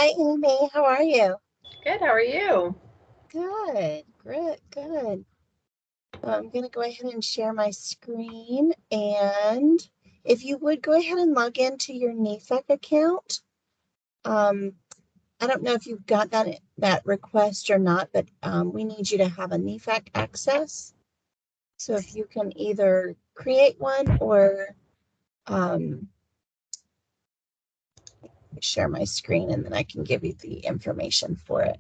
Hi, Amy. How are you? Good. How are you? Good. Good. I'm going to go ahead and share my screen. And if you would go ahead and log into your NEFAC account. I don't know if you've got that request or not, but we need you to have a NEFAC access. So if you can either create one or share my screen, and then I can give you the information for it.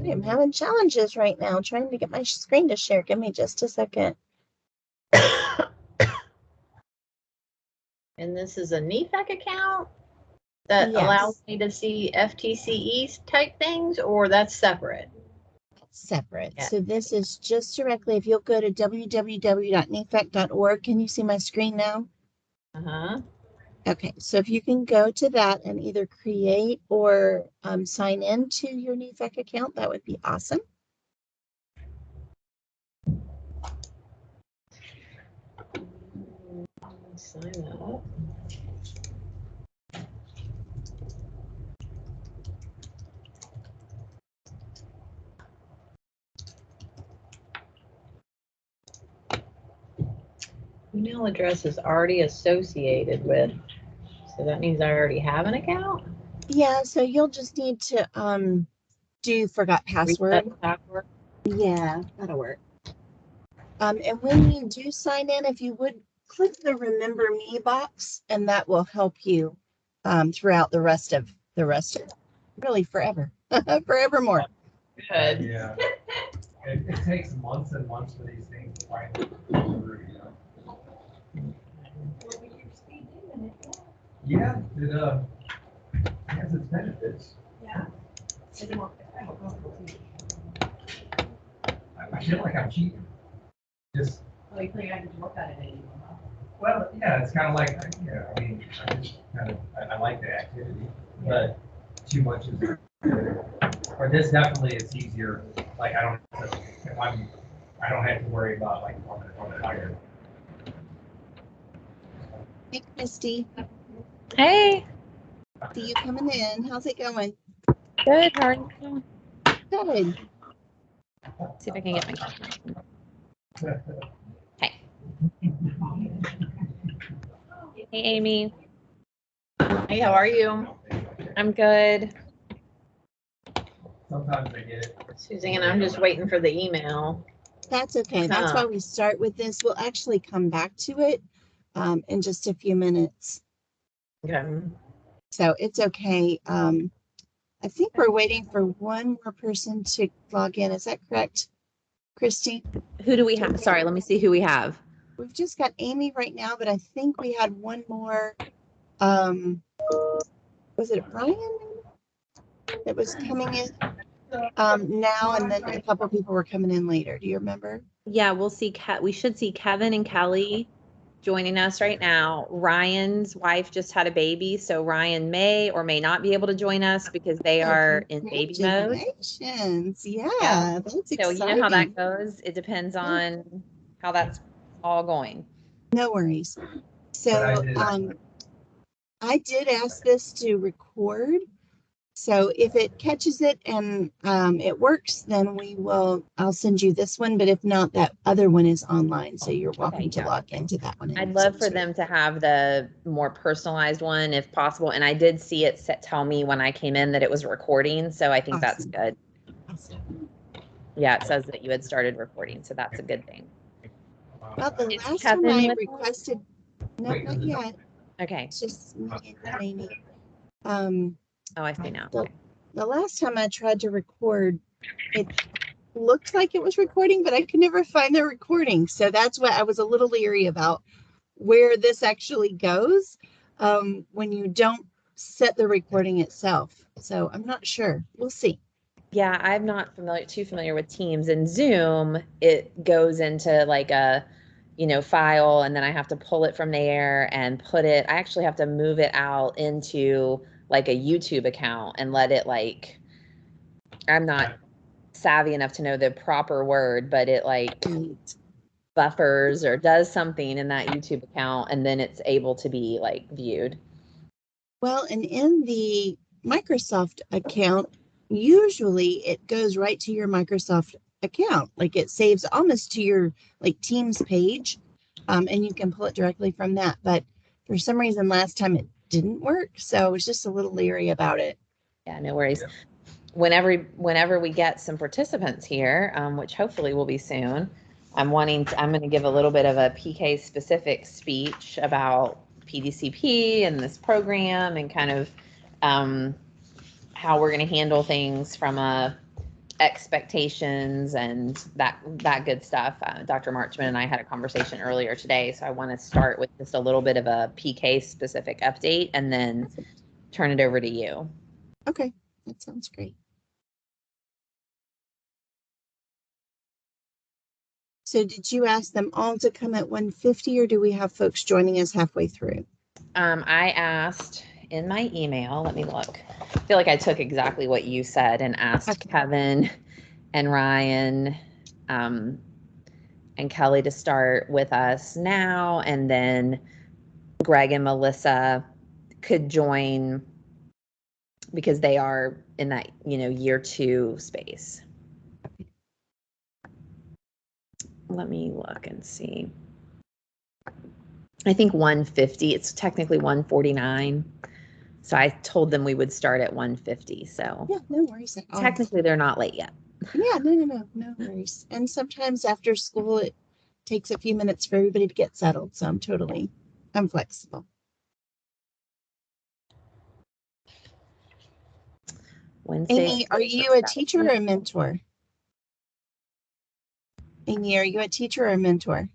I'm having challenges right now trying to get my screen to share. Give me just a second. And this is a NEFAC account that allows me to see FTCE type things, or that's separate? Separate. Yeah. So this is just directly, if you'll go to www.nefac.org. Can you see my screen now? Okay, so if you can go to that and either create or sign into your NEFAC account, that would be awesome. Sign up. Email address is already associated with, so that means I already have an account? Yeah, so you'll just need to do forgot password. Password. Yeah, that'll work. And when you do sign in, if you would click the remember me box, and that will help you throughout the rest of really forever. Forevermore. Good. Yeah. It takes months and months for these things to finally go through, you know. Yeah, it has its benefits. Yeah. I feel like I'm cheating. Just. Well, you clearly haven't looked at it anymore. Well, yeah, it's kind of like, yeah, I mean, I just kind of, I like the activity, but too much is, or this definitely is easier. Like, I don't have to worry about like on the tire. Hey, Christy. Hey. See you coming in. How's it going? Good. How are you? Good. See if I can get my camera. Hey. Hey, Amy. Hey, how are you? I'm good. Sometimes I get it. Suzanne, I'm just waiting for the email. That's okay. That's why we start with this. We'll actually come back to it in just a few minutes. Okay. So it's okay. I think we're waiting for one more person to log in. Is that correct, Christy? Who do we have? Sorry, let me see who we have. We've just got Amy right now, but I think we had one more. Was it Brian that was coming in now, and then a couple people were coming in later? Do you remember? Yeah, we'll see. We should see Kevin and Kelly joining us right now. Ryan's wife just had a baby, so Ryan may or may not be able to join us because they are in baby mode. Congratulations. Yeah, that's exciting. So you know how that goes. It depends on how that's all going. No worries. So I did ask this to record. So if it catches it and it works, then I'll send you this one. But if not, that other one is online. So you're welcome to log into that one. I'd love for them to have the more personalized one if possible. And I did see it tell me when I came in that it was recording. So I think that's good. Awesome. Yeah, it says that you had started recording. So that's a good thing. Well, the last one I requested, no, not yet. Okay. It's just me and Amy. Oh, I see now. the last time I tried to record, it looked like it was recording, but I could never find the recording. So that's what I was a little leery about, where this actually goes when you don't set the recording itself. So I'm not sure. We'll see. Yeah, I'm not too familiar with Teams. And Zoom, it goes into like a, file, and then I have to pull it from there and I actually have to move it out into like a YouTube account and let it I'm not savvy enough to know the proper word, but it buffers or does something in that YouTube account, and then it's able to be viewed. Well, and in the Microsoft account, usually it goes right to your Microsoft account. Like it saves almost to your Teams page, and you can pull it directly from that. But for some reason, last time it didn't work, so I was just a little leery about it. Yeah, no worries. Whenever we get some participants here, which hopefully will be soon, I'm going to give a little bit of a PK specific speech about PDCP and this program and kind of how we're going to handle things from expectations and that good stuff. Dr. Marchman and I had a conversation earlier today, so I want to start with just a little bit of a PK specific update and then turn it over to you. Okay, that sounds great. So did you ask them all to come at 1:50, or do we have folks joining us halfway through? I asked in my email, let me look. I feel like I took exactly what you said and asked Kevin and Ryan and Kelly to start with us now, and then Greg and Melissa could join because they are in that, year 2 space. Let me look and see. I think 1:50, it's technically 1:49. So I told them we would start at 1:50. So yeah, no worries at all. Technically they're not late yet. Yeah, no worries. And sometimes after school, it takes a few minutes for everybody to get settled. So I'm flexible. Wednesday. Amy, are you a teacher or a mentor? Amy, are you a teacher or a mentor?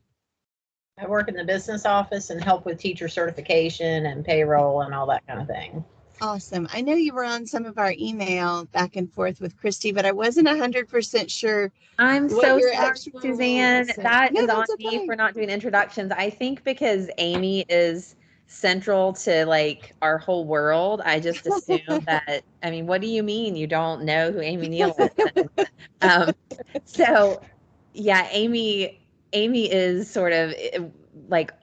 I work in the business office and help with teacher certification and payroll and all that kind of thing. Awesome. I know you were on some of our email back and forth with Christy, but I wasn't 100% sure. I'm so sorry, Suzanne. So. That is on me for not doing introductions. I think because Amy is central to our whole world, I just assumed that. I mean, what do you mean you don't know who Amy Neal is? So yeah, Amy is sort of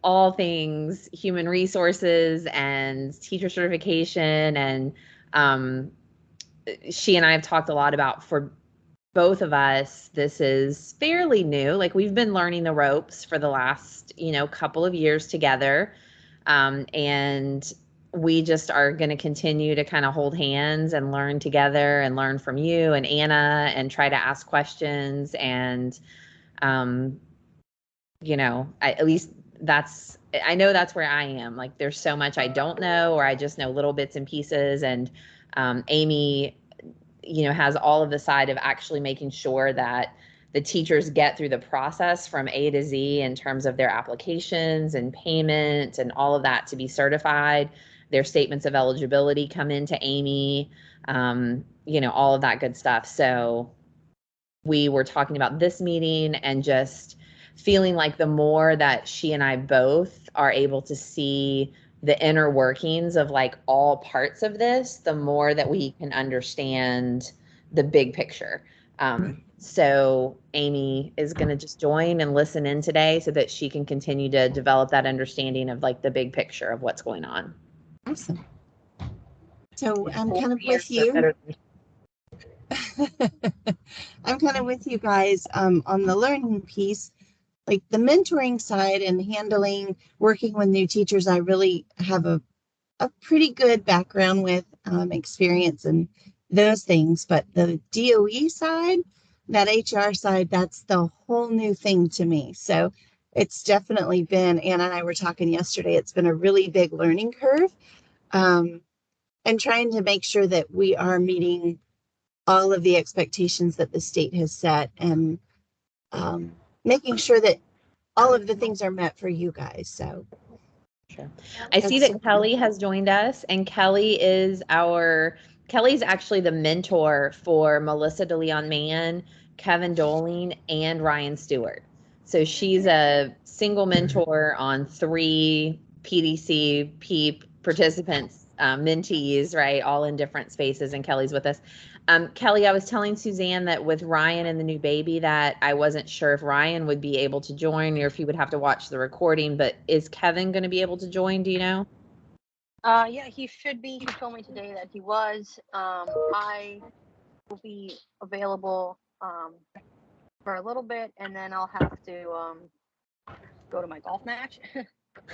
all things human resources and teacher certification, and she and I have talked a lot about, for both of us, this is fairly new. We've been learning the ropes for the last couple of years together, and we just are going to continue to kind of hold hands and learn together and learn from you and Anna and try to ask questions. And at least I know that's where I am. There's so much I don't know, or I just know little bits and pieces. And Amy, has all of the side of actually making sure that the teachers get through the process from A to Z in terms of their applications and payment and all of that to be certified. Their statements of eligibility come into Amy, all of that good stuff. So we were talking about this meeting and just feeling like the more that she and I both are able to see the inner workings of all parts of this, the more that we can understand the big picture. So Amy is going to just join and listen in today so that she can continue to develop that understanding of the big picture of what's going on. Awesome. So I'm kind of with you. I'm kind of with you guys on the learning piece. The mentoring side and handling, working with new teachers, I really have a pretty good background with experience and those things. But the DOE side, that HR side, that's the whole new thing to me. So it's definitely been, Anna and I were talking yesterday, it's been a really big learning curve. and trying to make sure that we are meeting all of the expectations that the state has set, and making sure that all of the things are met for you guys. So sure. I see that Kelly has joined us, and Kelly's actually the mentor for Melissa DeLeon Mann, Kevin Doling, and Ryan Stewart. So she's a single mentor on 3 PDCP participants, mentees, right? All in different spaces, and Kelly's with us. Kelly, I was telling Suzanne that with Ryan and the new baby that I wasn't sure if Ryan would be able to join or if he would have to watch the recording, but is Kevin going to be able to join? Do you know? Yeah, he should be. He told me today that he was. I will be available for a little bit, and then I'll have to go to my golf match that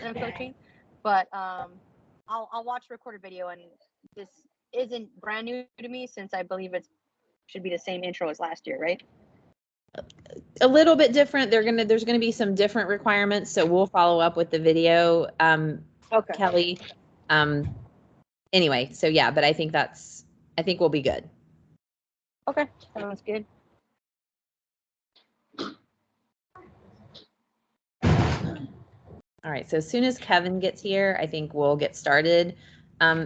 I'm coaching. But I'll watch the recorded video, and this isn't brand new to me since I believe it should be the same intro as last year, right? A little bit different. There's gonna be some different requirements, so we'll follow up with the video, Okay. Kelly. Anyway, so yeah, but I think we'll be good. Okay, sounds good. All right, so as soon as Kevin gets here, I think we'll get started,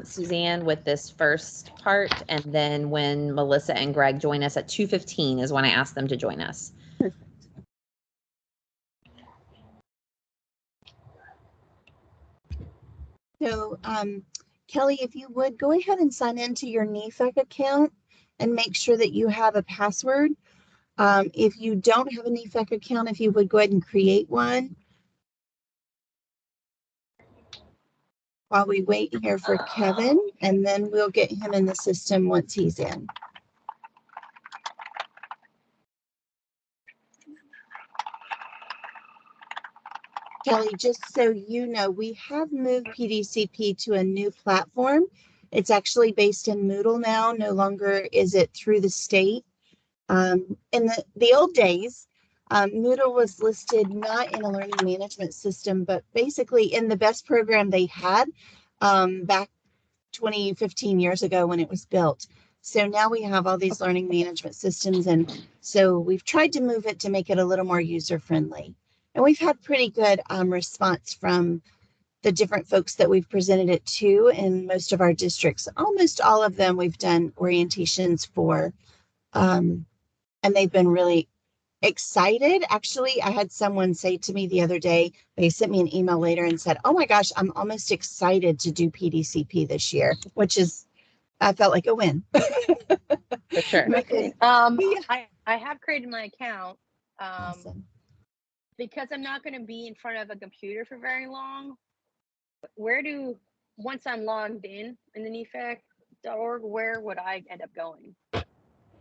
Suzanne, with this first part, and then when Melissa and Greg join us at 2:15 is when I ask them to join us. So, Kelly, if you would go ahead and sign into your NEFAC account and make sure that you have a password. If you don't have a NEFAC account, if you would go ahead and create one while we wait here for Kevin, and then we'll get him in the system once he's in. Kelly, just so you know, we have moved PDCP to a new platform. It's actually based in Moodle now. No longer is it through the state. In the old days, Moodle was listed not in a learning management system, but basically in the best program they had back 15 years ago when it was built. So now we have all these learning management systems, and so we've tried to move it to make it a little more user-friendly. And we've had pretty good response from the different folks that we've presented it to in most of our districts. Almost all of them we've done orientations for, and they've been really excited. Actually, I had someone say to me the other day, they sent me an email later and said, "Oh my gosh, I'm almost excited to do PDCP this year," which is, I felt like a win. For sure. Because, I have created my account. awesome. Because I'm not going to be in front of a computer for very long. Once I'm logged in the NEFAC.org, where would I end up going?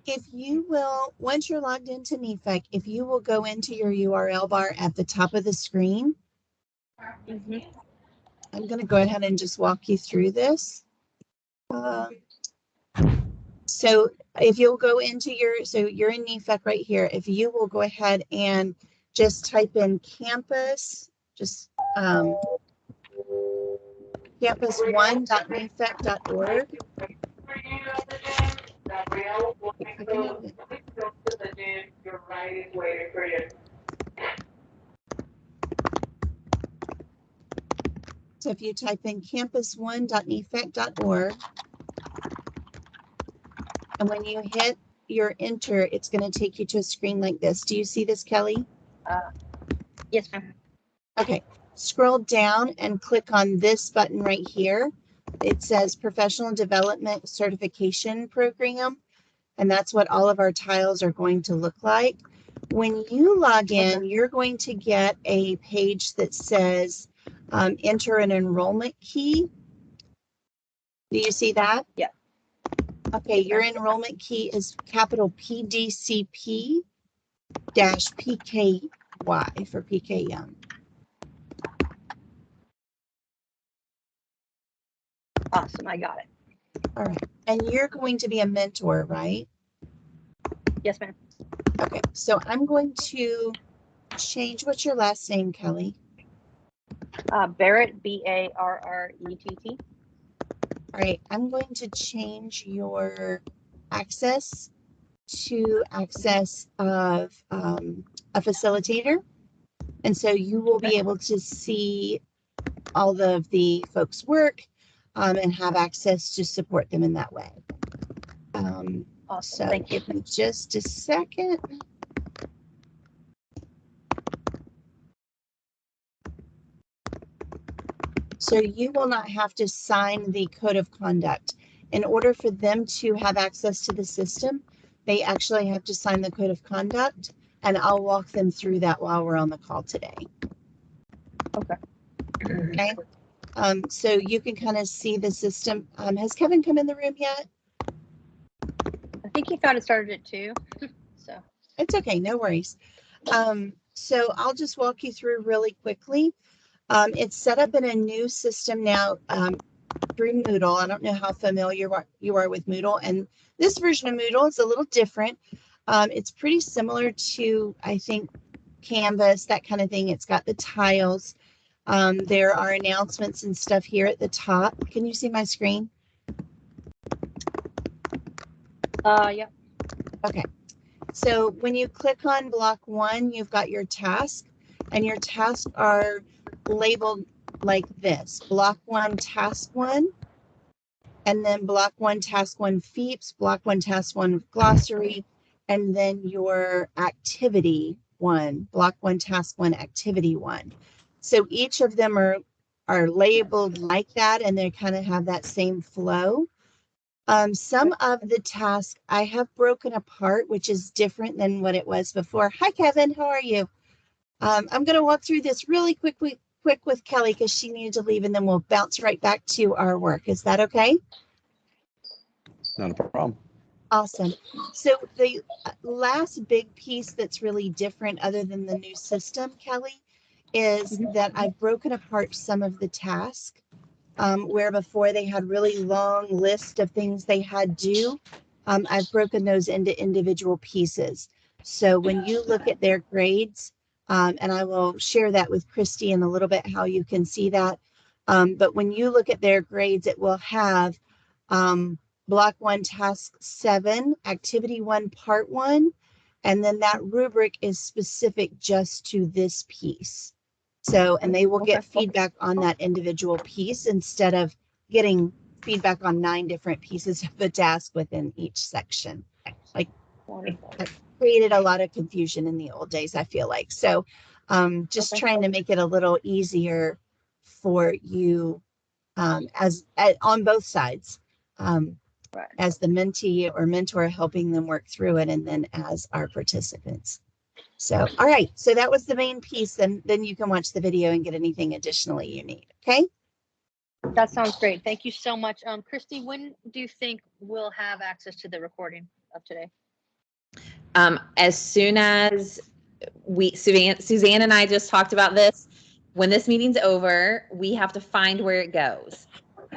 If you will, once you're logged into NEFAC, if you will go into your URL bar at the top of the screen, Mm-hmm. I'm going to go ahead and just walk you through this. So if you'll go into you're in NEFAC right here. If you will go ahead and just type in campus, just campus1.nefec.org. So if you type in campus1.nefec.org, and when you hit your enter, it's going to take you to a screen like this. Do you see this, Kelly? Yes, ma'am. Okay, scroll down and click on this button right here. It says Professional Development Certification Program, and that's what all of our tiles are going to look like. When you log in, you're going to get a page that says enter an enrollment key. Do you see that? Yeah. Okay, your enrollment key is capital PDCP -PKY for PK Young. Awesome, I got it. All right, and you're going to be a mentor, right? Yes, ma'am. Okay, so I'm going to change what's your last name, Kelly? Barrett, Barrett. All right, I'm going to change your access to access of a facilitator. And so you will be able to see all of the folks' work and have access to support them in that way. Awesome. So Thank you. give me just a second. So you will not have to sign the code of conduct. In order for them to have access to the system, they actually have to sign the code of conduct, and I'll walk them through that while we're on the call today. Okay. Okay. So you can kind of see the system. Has Kevin come in the room yet? I think he thought it started at 2. So It's okay, no worries. So I'll just walk you through really quickly. It's set up in a new system now through Moodle. I don't know how familiar you are with Moodle, and this version of Moodle is a little different. It's pretty similar to, I think, Canvas, that kind of thing. It's got the tiles. There are announcements and stuff here at the top. Can you see my screen? yeah. Okay. So when you click on block 1, you've got your task, and your tasks are labeled like this: block 1, task 1, and then block 1, task 1, FEEPS, block 1, task 1, glossary, and then your activity 1, block 1, task 1, activity 1. So each of them are labeled like that, and they kind of have that same flow. Some of the tasks I have broken apart, which is different than what it was before. Hi, Kevin. How are you? I'm going to walk through this really quick with Kelly because she needed to leave, and then we'll bounce right back to our work. Is that okay? Not a problem. Awesome. So the last big piece that's really different other than the new system, Kelly, is that I've broken apart some of the tasks. Where before they had really long list of things they had due, I've broken those into individual pieces. So when you look at their grades, and I will share that with Christy in a little bit, how you can see that. But when you look at their grades, it will have block 1, task 7, activity 1, part 1, and then that rubric is specific just to this piece. So, and they will get feedback on that individual piece instead of getting feedback on 9 different pieces of the task within each section. Like, it created a lot of confusion in the old days, I feel like. So, just trying to make it a little easier for you as on both sides, as the mentee or mentor helping them work through it, and then as our participants. So, all right. So that was the main piece. And then you can watch the video and get anything additionally you need. Okay. That sounds great. Thank you so much. Christy, when do you think we'll have access to the recording of today? As soon as Suzanne and I just talked about this, when this meeting's over, we have to find where it goes.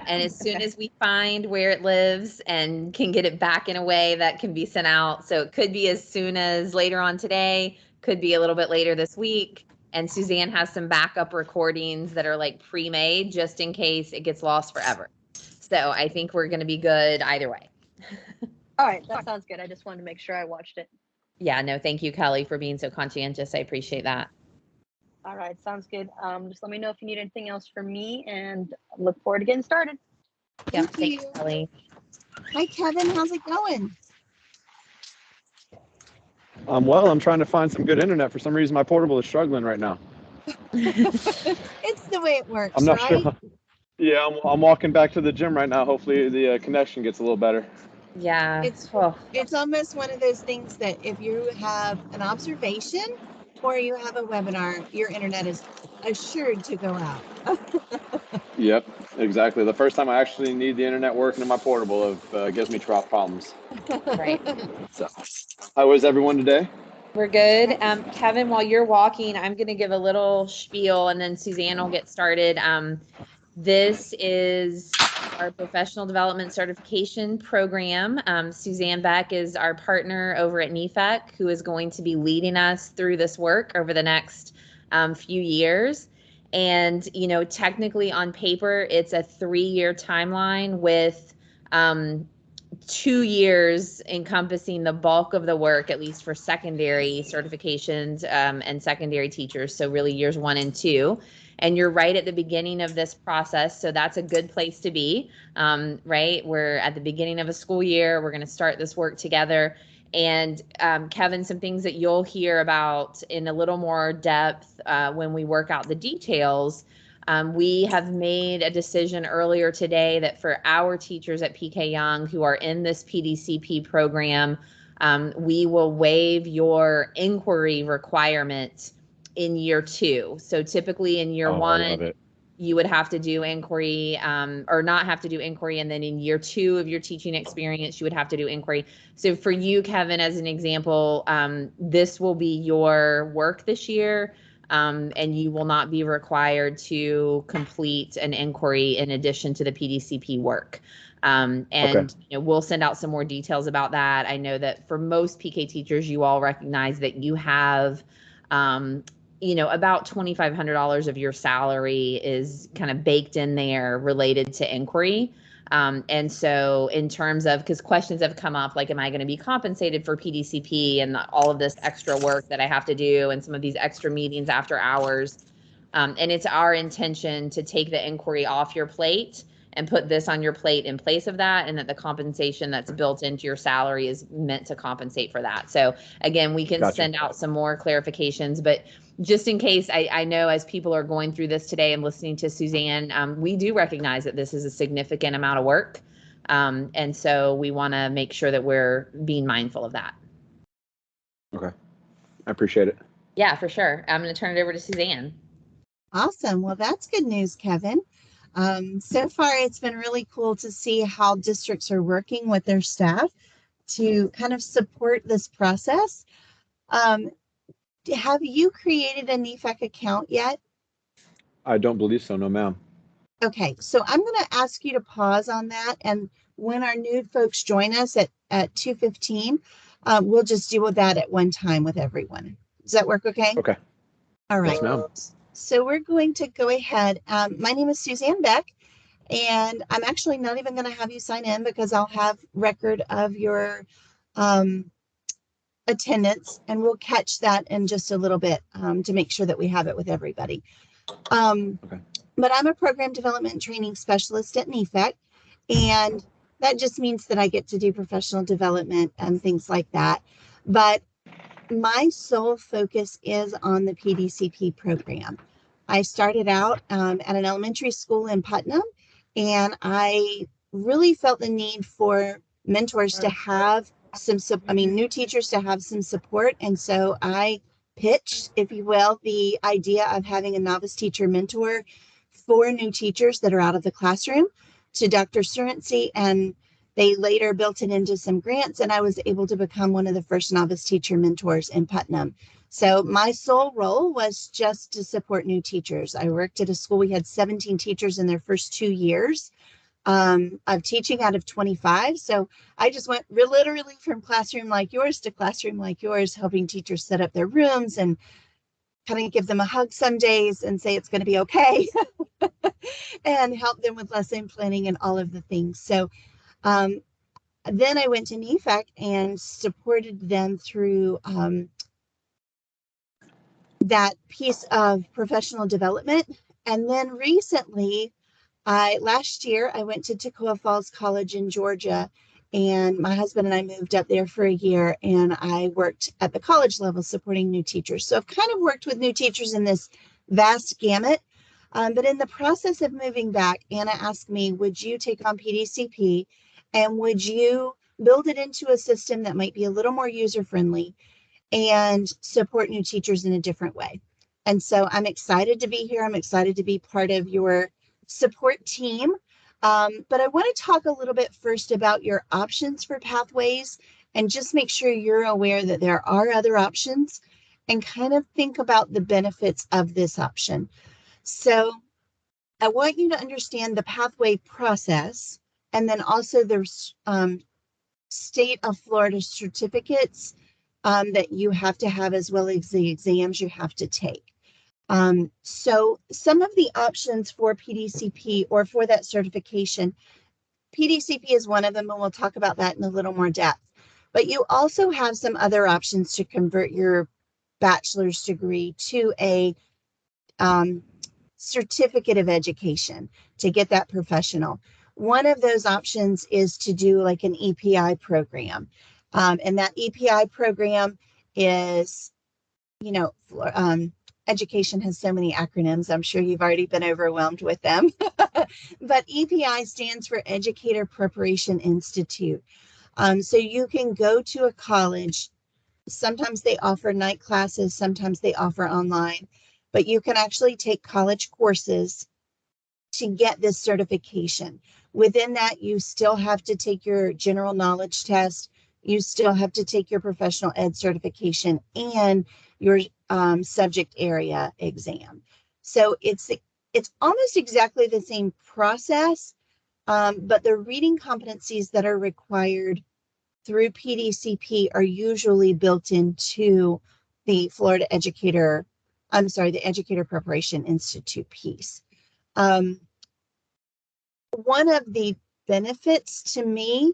And as soon as we find where it lives and can get it back in a way that can be sent out. So it could be as soon as later on today, could be a little bit later this week. And Suzanne has some backup recordings that are like pre-made just in case it gets lost forever. So I think we're going to be good either way. All right. That sounds good. I just wanted to make sure I watched it. Yeah, no, thank you, Kelly, for being so conscientious. I appreciate that. All right. Sounds good. Just let me know if you need anything else from me, and look forward to getting started. Yeah, Thank thanks, you. Kelly. Hi, Kevin. How's it going? Well, I'm trying to find some good internet. For some reason, my portable is struggling right now. It's the way it works, I'm not right? sure. Yeah, I'm walking back to the gym right now. Hopefully the connection gets a little better. Yeah. It's almost one of those things that if you have an observation or you have a webinar, your internet is assured to go out. Yep, exactly. The first time I actually need the internet working in my portable, it gives me problems. Right. So, how is everyone today? We're good. Kevin, while you're walking, I'm going to give a little spiel and then Suzanne will get started. This is our professional development certification program. Suzanne Beck is our partner over at NEFEC, who is going to be leading us through this work over the next few years. And, you know, technically on paper, it's a 3-year timeline with 2 years encompassing the bulk of the work, at least for secondary certifications and secondary teachers. So really years 1 and 2. And you're right at the beginning of this process. So that's a good place to be, right? We're at the beginning of a school year. We're going to start this work together. And Kevin, some things that you'll hear about in a little more depth when we work out the details. We have made a decision earlier today that for our teachers at PK Young who are in this PDCP program, we will waive your inquiry requirement in year 2. So typically in year 1, I love it. you would have to do inquiry or not have to do inquiry. And then in year 2 of your teaching experience, you would have to do inquiry. So for you, Kevin, as an example, this will be your work this year. And you will not be required to complete an inquiry in addition to the PDCP work. And Okay. you know, we'll send out some more details about that. I know that for most PK teachers, you all recognize that you have you know, about $2,500 of your salary is kind of baked in there related to inquiry. And so in terms of, because questions have come up, like, am I going to be compensated for PDCP and all of this extra work that I have to do and some of these extra meetings after hours? And it's our intention to take the inquiry off your plate and put this on your plate in place of that, and that the compensation that's built into your salary is meant to compensate for that. So again, we can Gotcha. send out some more clarifications, but just in case, I know as people are going through this today and listening to Suzanne, we do recognize that this is a significant amount of work. And so we want to make sure that we're being mindful of that. Okay. I appreciate it. Yeah, for sure. I'm going to turn it over to Suzanne. Awesome. Well, that's good news, Kevin. So far, it's been really cool to see how districts are working with their staff to kind of support this process. Have you created a NEFAC account yet? I don't believe so. No, ma'am. Okay, so I'm going to ask you to pause on that. And when our new folks join us at 2:15, we'll just deal with that at one time with everyone. Does that work okay? Okay. All right. Yes, ma'am. So we're going to go ahead. My name is Suzanne Beck, and I'm actually not even going to have you sign in because I'll have record of your attendance, and we'll catch that in just a little bit to make sure that we have it with everybody. Okay. But I'm a program development and training specialist at NEFAC, and that just means that I get to do professional development and things like that. But my sole focus is on the PDCP program. I started out at an elementary school in Putnam, and I really felt the need for mentors to have new teachers to have some support. And so I pitched, if you will, the idea of having a novice teacher mentor for new teachers that are out of the classroom to Dr. Surency, and they later built it into some grants, and I was able to become one of the first novice teacher mentors in Putnam. So my sole role was just to support new teachers. I worked at a school, we had 17 teachers in their first 2 years of teaching out of 25. So I just went literally from classroom like yours to classroom like yours, helping teachers set up their rooms and kind of give them a hug some days and say it's going to be okay and help them with lesson planning and all of the things. So then I went to NEFAC and supported them through that piece of professional development. And then recently, last year, I went to Toccoa Falls College in Georgia, and my husband and I moved up there for a year, and I worked at the college level supporting new teachers. So I've kind of worked with new teachers in this vast gamut. But in the process of moving back, Anna asked me, would you take on PDCP and would you build it into a system that might be a little more user-friendly and support new teachers in a different way? And so I'm excited to be here. I'm excited to be part of your support team. But I want to talk a little bit first about your options for pathways and just make sure you're aware that there are other options and kind of think about the benefits of this option. So I want you to understand the pathway process and then also the state of Florida certificates that you have to have, as well as the exams you have to take. So some of the options for PDCP or for that certification, PDCP is one of them, and we'll talk about that in a little more depth. But you also have some other options to convert your bachelor's degree to a certificate of education to get that professional. One of those options is to do like an EPI program. And that EPI program is, you know, education has so many acronyms. I'm sure you've already been overwhelmed with them. But EPI stands for Educator Preparation Institute. So you can go to a college. Sometimes they offer night classes, sometimes they offer online, but you can actually take college courses to get this certification. Within that, you still have to take your general knowledge test. You still have to take your professional ed certification and your subject area exam. So it's almost exactly the same process, but the reading competencies that are required through PDCP are usually built into the Florida Educator, the Educator Preparation Institute piece. One of the benefits to me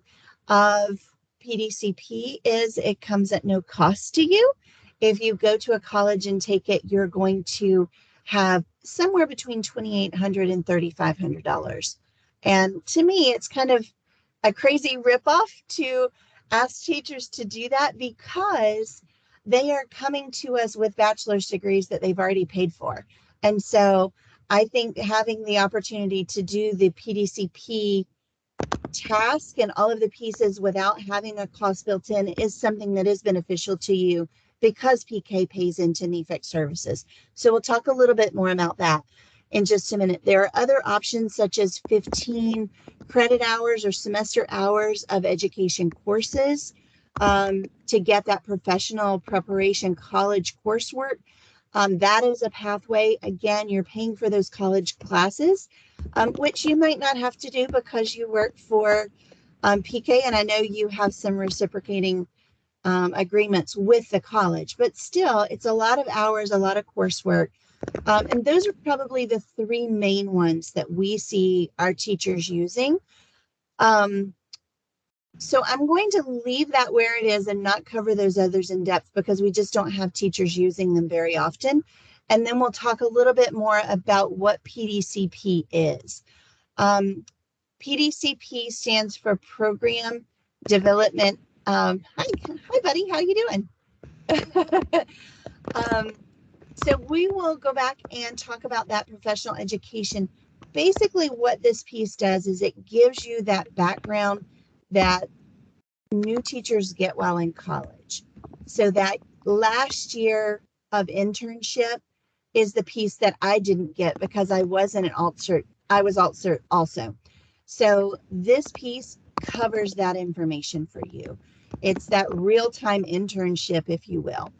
of PDCP is it comes at no cost to you. If you go to a college and take it, you're going to have somewhere between $2,800 and $3,500. And to me, it's kind of a crazy ripoff to ask teachers to do that because they are coming to us with bachelor's degrees that they've already paid for. And so I think having the opportunity to do the PDCP task and all of the pieces without having a cost built in is something that is beneficial to you because PK pays into NEFEC services. So we'll talk a little bit more about that in just a minute. There are other options such as 15 credit hours or semester hours of education courses to get that professional preparation college coursework. That is a pathway. Again, you're paying for those college classes, which you might not have to do because you work for PK, and I know you have some reciprocating agreements with the college, but still, it's a lot of hours, a lot of coursework. And those are probably the three main ones that we see our teachers using. So I'm going to leave that where it is and not cover those others in depth because we just don't have teachers using them very often. And then we'll talk a little bit more about what PDCP is. PDCP stands for Program Development. Hi, buddy. How you doing? So we will go back and talk about that professional education. Basically, what this piece does is it gives you that background that new teachers get while in college. So that last year of internship is the piece that I didn't get because I wasn't an alt cert. I was alt cert also. So this piece covers that information for you. It's that real-time internship, if you will.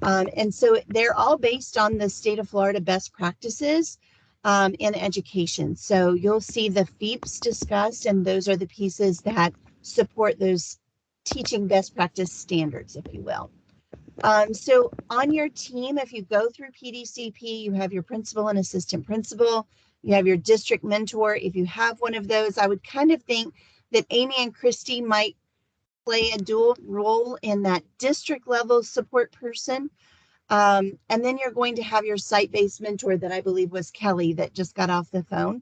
And so they're all based on the state of Florida best practices in education. So you'll see the FEEPs discussed, and those are the pieces that support those teaching best practice standards, if you will. So on your team, if you go through PDCP, you have your principal and assistant principal, you have your district mentor. If you have one of those, I would kind of think that Amy and Christy might play a dual role in that district level support person. And then you're going to have your site-based mentor that I believe was Kelly that just got off the phone.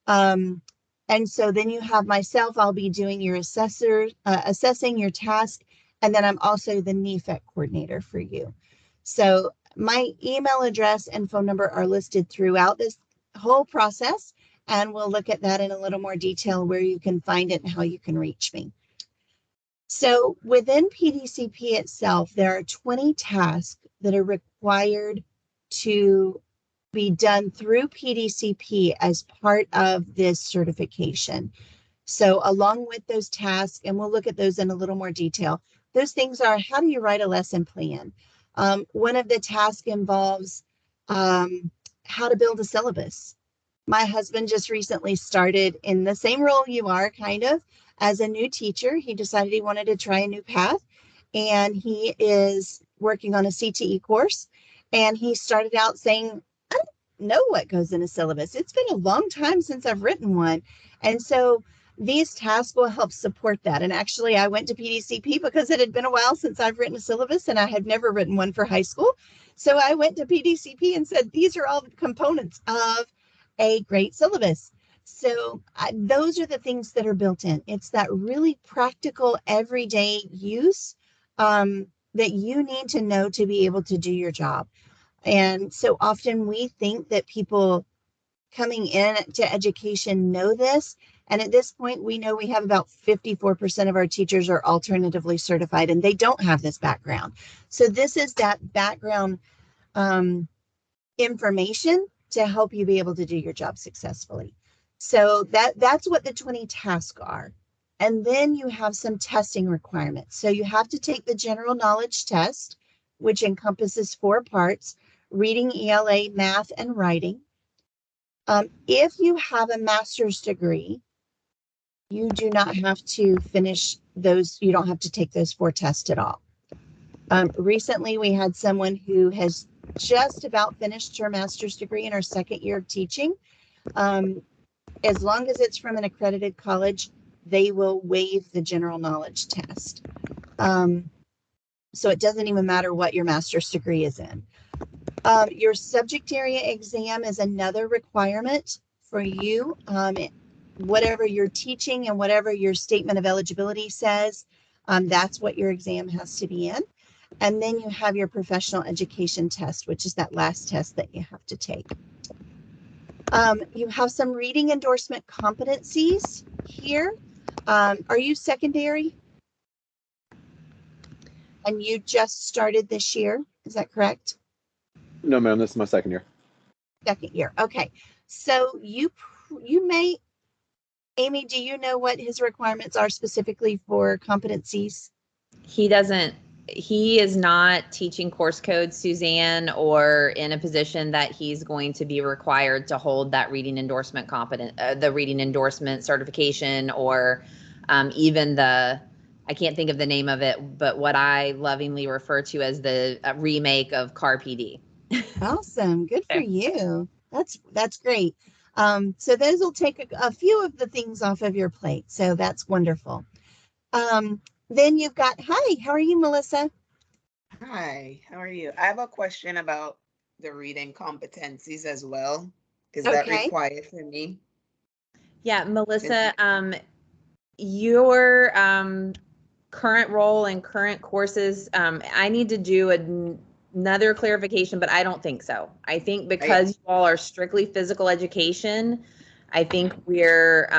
And so then you have myself, I'll be doing your assessing your task. And then I'm also the NEFEC coordinator for you. So my email address and phone number are listed throughout this whole process. And we'll look at that in a little more detail where you can find it and how you can reach me. So within PDCP itself, there are 20 tasks that are required to be done through PDCP as part of this certification. So along with those tasks, and we'll look at those in a little more detail, those things are, how do you write a lesson plan? One of the tasks involves how to build a syllabus. My husband just recently started in the same role you are, kind of, as a new teacher. He decided he wanted to try a new path, and he is working on a CTE course. And he started out saying, know what goes in a syllabus. It's been a long time since I've written one. And so these tasks will help support that. And actually, I went to PDCP because it had been a while since I've written a syllabus and I had never written one for high school. So I went to PDCP and said, these are all the components of a great syllabus. So those are the things that are built in. It's that really practical, everyday use that you need to know to be able to do your job. And so often we think that people coming in to education know this. And at this point, we know we have about 54% of our teachers are alternatively certified and they don't have this background. So this is that background information to help you be able to do your job successfully. So that's what the 20 tasks are. And then you have some testing requirements. So you have to take the general knowledge test, which encompasses 4 parts: reading, ELA, math, and writing. If you have a master's degree, you do not have to finish those. You don't have to take those 4 tests at all. Recently, we had someone who has just about finished her master's degree in her 2nd year of teaching. As long as it's from an accredited college, they will waive the general knowledge test. So it doesn't even matter what your master's degree is in. Your subject area exam is another requirement for you. Whatever you're teaching and whatever your statement of eligibility says, that's what your exam has to be in. And then you have your professional education test, which is that last test that you have to take. You have some reading endorsement competencies here. Are you secondary? And you just started this year, is that correct? No, ma'am, this is my 2nd year. 2nd year, okay. So you may, Amy, do you know what his requirements are specifically for competencies? He is not teaching course code, Suzanne, or in a position that he's going to be required to hold that reading endorsement the reading endorsement certification, or even I can't think of the name of it, but what I lovingly refer to as the remake of CAR PD. Awesome, good for you. That's great. So those will take a few of the things off of your plate. So that's wonderful. Then you've got, hi, how are you, Melissa? Hi, how are you? I have a question about the reading competencies as well. Is Okay. that required for me? Yeah, Melissa, your current role and current courses, I need to do another clarification, but I don't think so. I think because you all are strictly physical education, I think we're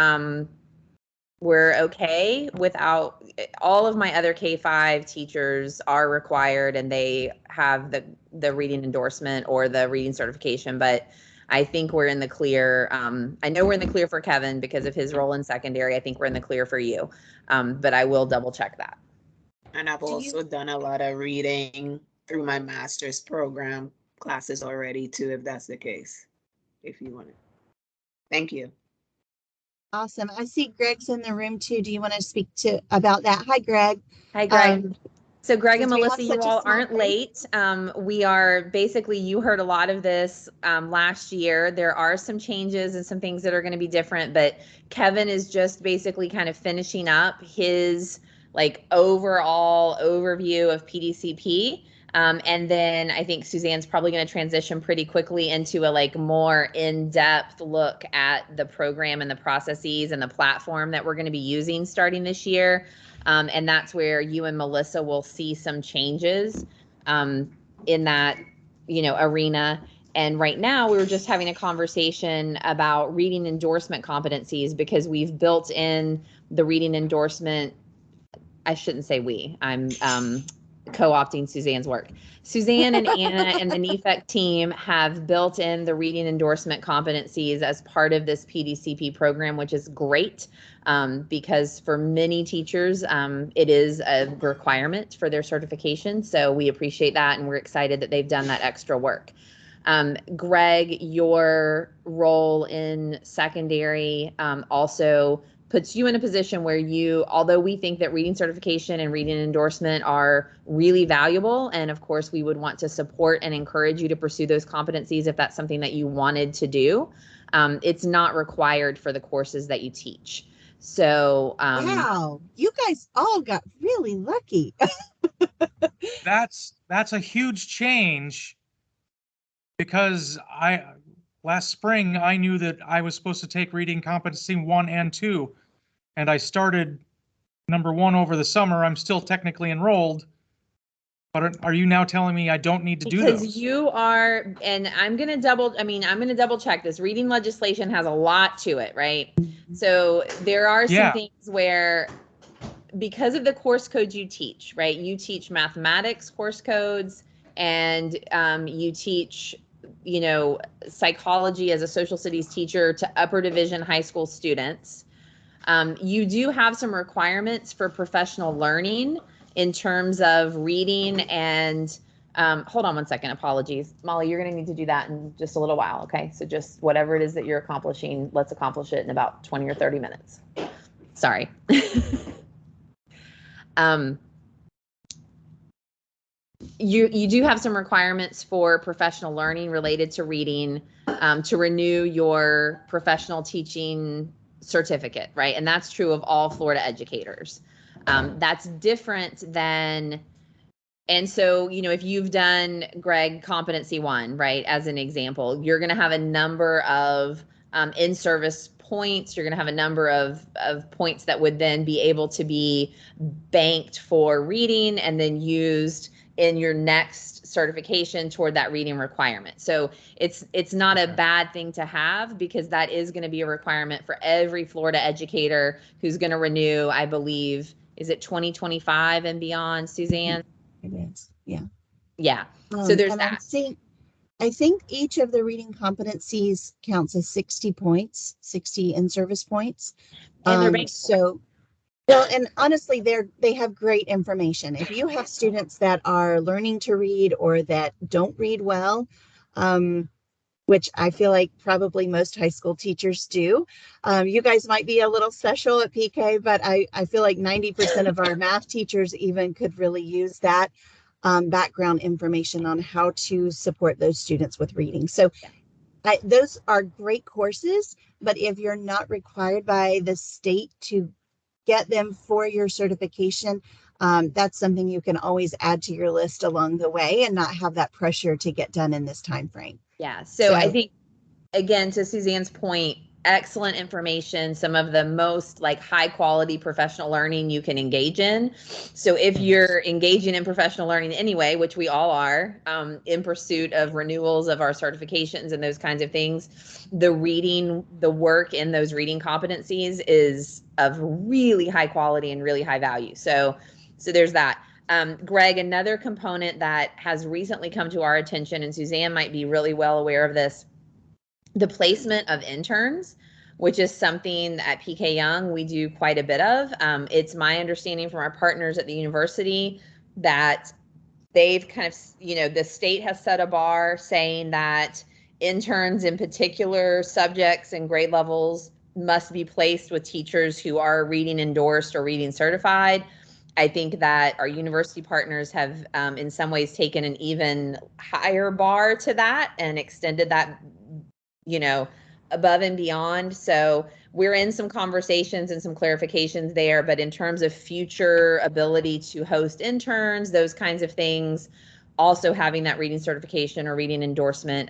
okay without. All of my other K-5 teachers are required and they have the reading endorsement or the reading certification, but I think we're in the clear. I know we're in the clear for Kevin because of his role in secondary. I think we're in the clear for you, but I will double check that. And I've also done a lot of reading through my master's program classes already too, if that's the case, if you want it. Thank you. Awesome. I see Greg's in the room too. Do you want to speak about that? Hi, Greg. Hi, Greg. So Greg and Melissa, you all aren't group. late. We are basically, you heard a lot of this last year. There are some changes and some things that are going to be different, but Kevin is just basically kind of finishing up his like overall overview of PDCP. And then I think Suzanne's probably going to transition pretty quickly into a like more in-depth look at the program and the processes and the platform that we're going to be using starting this year. And that's where you and Melissa will see some changes in that, arena. And right now we were just having a conversation about reading endorsement competencies because we've built in the reading endorsement. I shouldn't say we. I'm co-opting Suzanne's work. Suzanne and Anna and the NEFEC team have built in the reading endorsement competencies as part of this PDCP program, which is great because for many teachers, it is a requirement for their certification. So we appreciate that and we're excited that they've done that extra work. Greg, your role in secondary also puts you in a position where you, although we think that reading certification and reading endorsement are really valuable, and of course we would want to support and encourage you to pursue those competencies if that's something that you wanted to do, it's not required for the courses that you teach. So wow, you guys all got really lucky. That's a huge change, because last spring I knew that I was supposed to take reading competency 1 and 2, and I started number 1 over the summer. I'm still technically enrolled, but are you now telling me I don't need to do those? Because you are, and I'm going to double check this. Reading legislation has a lot to it, right? So there are some things where, because of the course codes you teach, right? You teach mathematics course codes, and you teach, psychology as a social studies teacher to upper division high school students. You do have some requirements for professional learning in terms of reading and, hold on one second, apologies. Molly, you're going to need to do that in just a little while, okay? So just whatever it is that you're accomplishing, let's accomplish it in about 20 or 30 minutes. Sorry. You do have some requirements for professional learning related to reading, to renew your professional teaching certificate, right? And that's true of all Florida educators. That's different than, and so, if you've done, Greg, competency 1, right, as an example, you're going to have a number of in-service points. You're going to have a number of points that would then be able to be banked for reading and then used in your next certification toward that reading requirement. So it's not a bad thing to have, because that is going to be a requirement for every Florida educator who's going to renew, I believe, is it 2025 and beyond, Suzanne? It is, yeah. Yeah. So there's and that. I think each of the reading competencies counts as 60 points, 60 in-service points. And they're banked. So, well, and honestly, they have great information. If you have students that are learning to read or that don't read well, which I feel like probably most high school teachers do, you guys might be a little special at PK, but I feel like 90% of our math teachers even could really use that background information on how to support those students with reading. So those are great courses, but if you're not required by the state to get them for your certification, that's something you can always add to your list along the way and not have that pressure to get done in this time frame. Yeah. So I think, again, to Suzanne's point, excellent information, some of the most high quality professional learning you can engage in. So if you're engaging in professional learning anyway, which we all are, in pursuit of renewals of our certifications and those kinds of things, the work in those reading competencies is of really high quality and really high value. So there's that. Greg, another component that has recently come to our attention, and Suzanne might be really well aware of this, the placement of interns, which is something at PK Young we do quite a bit of. It's my understanding from our partners at the university that they've kind of, the state has set a bar saying that interns in particular subjects and grade levels must be placed with teachers who are reading endorsed or reading certified. I think that our university partners have in some ways taken an even higher bar to that and extended that, above and beyond. So we're in some conversations and some clarifications there, but in terms of future ability to host interns, those kinds of things, also having that reading certification or reading endorsement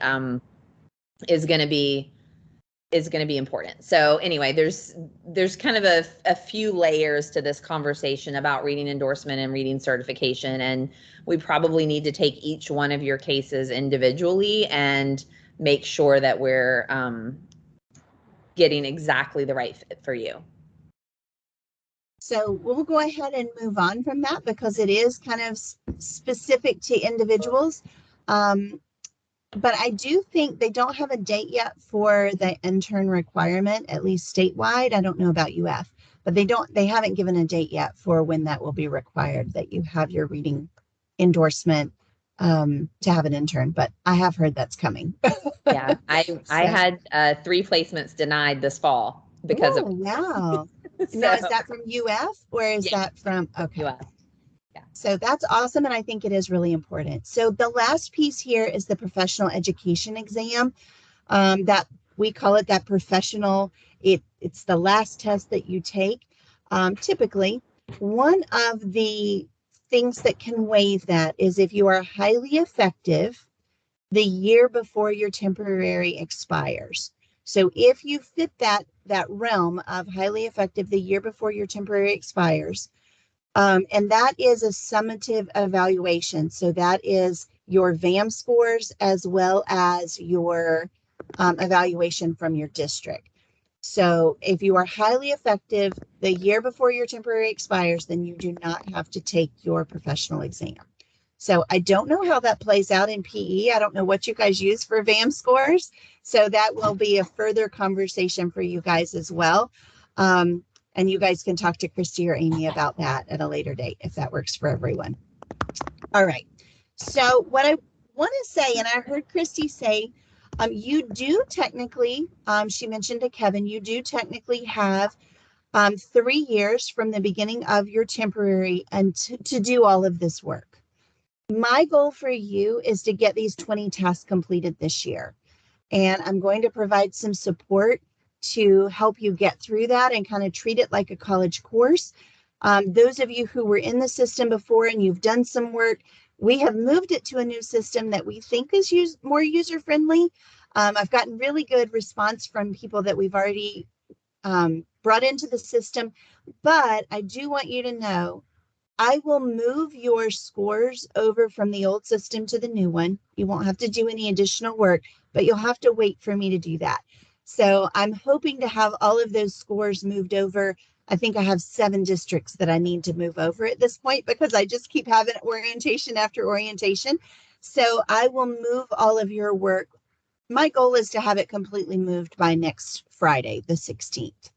is going to be important. So anyway, there's kind of a few layers to this conversation about reading endorsement and reading certification, and we probably need to take each one of your cases individually and make sure that we're getting exactly the right fit for you. So we'll go ahead and move on from that because it is kind of specific to individuals. But I do think they don't have a date yet for the intern requirement, at least statewide. I don't know about UF, but they haven't given a date yet for when that will be required, that you have your reading endorsement to have an intern, but I have heard that's coming. Yeah, I had 3 placements denied this fall because of wow. Now, is that from UF or is Yeah. that from, okay. UF. Yeah. So that's awesome. And I think it is really important. So the last piece here is the professional education exam. That we call it that professional. It's the last test that you take. Typically, one of the things that can waive that is if you are highly effective the year before your temporary expires. So if you fit that realm of highly effective the year before your temporary expires, and that is a summative evaluation. So that is your VAM scores as well as your evaluation from your district. So if you are highly effective the year before your temporary expires, then you do not have to take your professional exam. So I don't know how that plays out in PE. I don't know what you guys use for VAM scores. So that will be a further conversation for you guys as well. And you guys can talk to Christy or Amy about that at a later date if that works for everyone. All right. So what I want to say, and I heard Christy say, you do technically, she mentioned to Kevin, you do technically have 3 years from the beginning of your temporary and to do all of this work. My goal for you is to get these 20 tasks completed this year. And I'm going to provide some support to help you get through that and kind of treat it like a college course. Those of you who were in the system before and you've done some work, we have moved it to a new system that we think is more user-friendly. I've gotten really good response from people that we've already brought into the system, but I do want you to know I will move your scores over from the old system to the new one. You won't have to do any additional work, but you'll have to wait for me to do that. So I'm hoping to have all of those scores moved over. I think I have 7 districts that I need to move over at this point because I just keep having orientation after orientation. So I will move all of your work. My goal is to have it completely moved by next Friday, the 16th.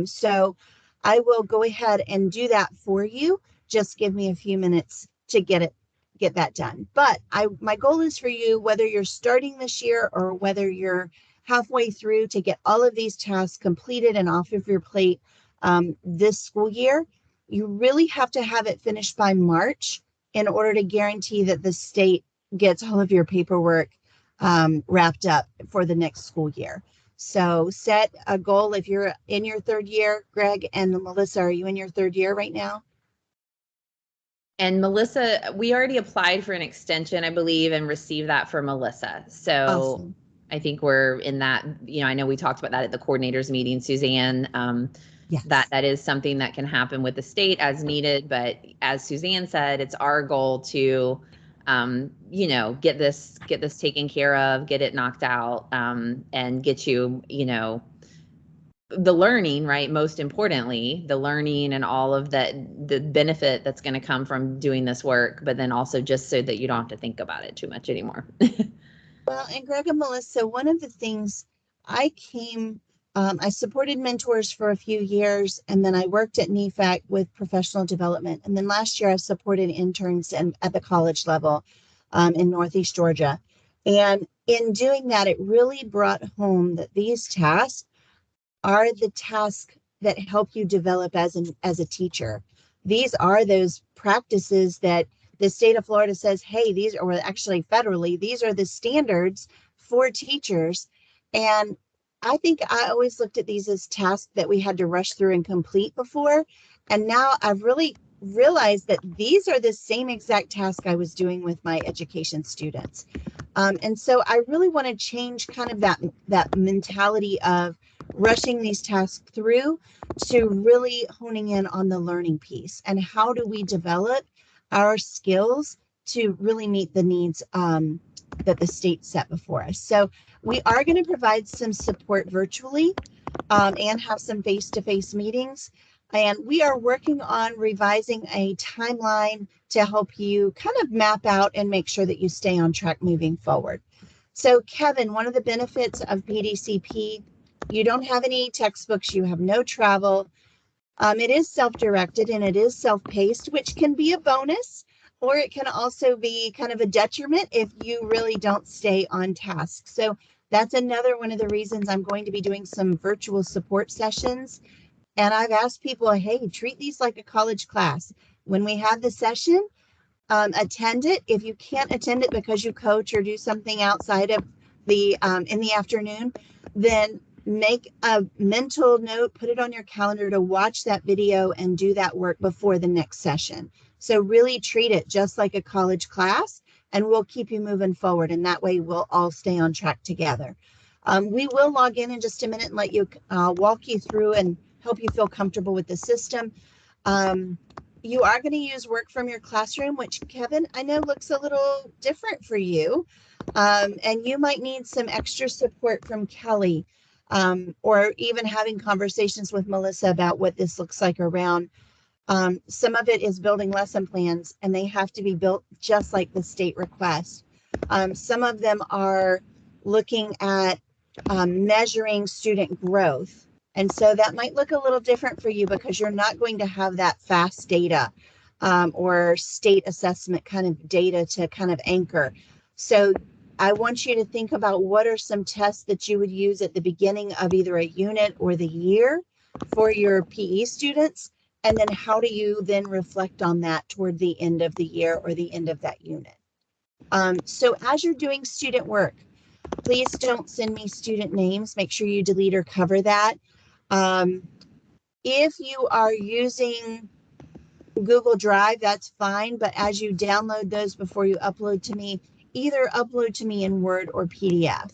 So I will go ahead and do that for you. Just give me a few minutes to get that done. But my goal is for you, whether you're starting this year or whether you're halfway through, to get all of these tasks completed and off of your plate this school year. You really have to have it finished by March in order to guarantee that the state gets all of your paperwork wrapped up for the next school year. So set a goal if you're in your 3rd year. Greg and Melissa, are you in your 3rd year right now? And Melissa, we already applied for an extension, I believe, and received that for Melissa. So Awesome. I think we're in that, I know we talked about that at the coordinators meeting, Suzanne. Yes. That is something that can happen with the state as needed. But as Suzanne said, it's our goal to, get this taken care of, get it knocked out, and get you, the learning, right? Most importantly, the learning and all of that, the benefit that's going to come from doing this work, but then also just so that you don't have to think about it too much anymore. Well, and Greg and Melissa, one of the things I supported mentors for a few years, and then I worked at NEFAC with professional development. And then last year I supported interns at the college level in Northeast Georgia. And in doing that, it really brought home that these tasks are the tasks that help you develop as a teacher. These are those practices that the state of Florida says, hey, these are, or actually federally, these are the standards for teachers. And I think I always looked at these as tasks that we had to rush through and complete before. And now I've really realized that these are the same exact task I was doing with my education students. And so I really want to change kind of that mentality of rushing these tasks through to really honing in on the learning piece and how do we develop our skills to really meet the needs that the state set before us. So we are going to provide some support virtually and have some face-to-face meetings. And we are working on revising a timeline to help you kind of map out and make sure that you stay on track moving forward. So Kevin, one of the benefits of PDCP, you don't have any textbooks, you have no travel. It is self-directed and it is self-paced, which can be a bonus, or it can also be kind of a detriment if you really don't stay on task. So that's another one of the reasons I'm going to be doing some virtual support sessions And I've asked people, hey, treat these like a college class. When we have the session, attend it. If you can't attend it because you coach or do something outside of the in the afternoon, then make a mental note, put it on your calendar to watch that video and do that work before the next session. So really treat it just like a college class, and we'll keep you moving forward. And that way we'll all stay on track together. We will log in just a minute and let you walk you through and help you feel comfortable with the system. You are going to use work from your classroom, which Kevin, I know looks a little different for you. And you might need some extra support from Kelly, or even having conversations with Melissa about what this looks like around. Some of it is building lesson plans, and they have to be built just like the state request. Some of them are looking at measuring student growth. And so that might look a little different for you because you're not going to have that FAST data or state assessment kind of data to kind of anchor. So I want you to think about what are some tests that you would use at the beginning of either a unit or the year for your PE students. And then how do you then reflect on that toward the end of the year or the end of that unit? So as you're doing student work, please don't send me student names. Make sure you delete or cover that. If you are using Google Drive, that's fine. But as you download those before you upload to me, either upload to me in Word or PDF.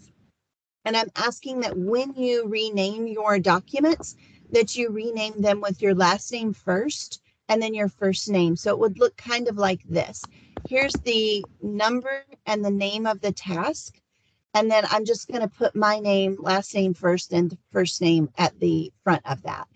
And I'm asking that when you rename your documents, that you rename them with your last name first and then your first name. So it would look kind of like this. Here's the number and the name of the task. And then I'm just going to put my name, last name first, and the first name at the front of that.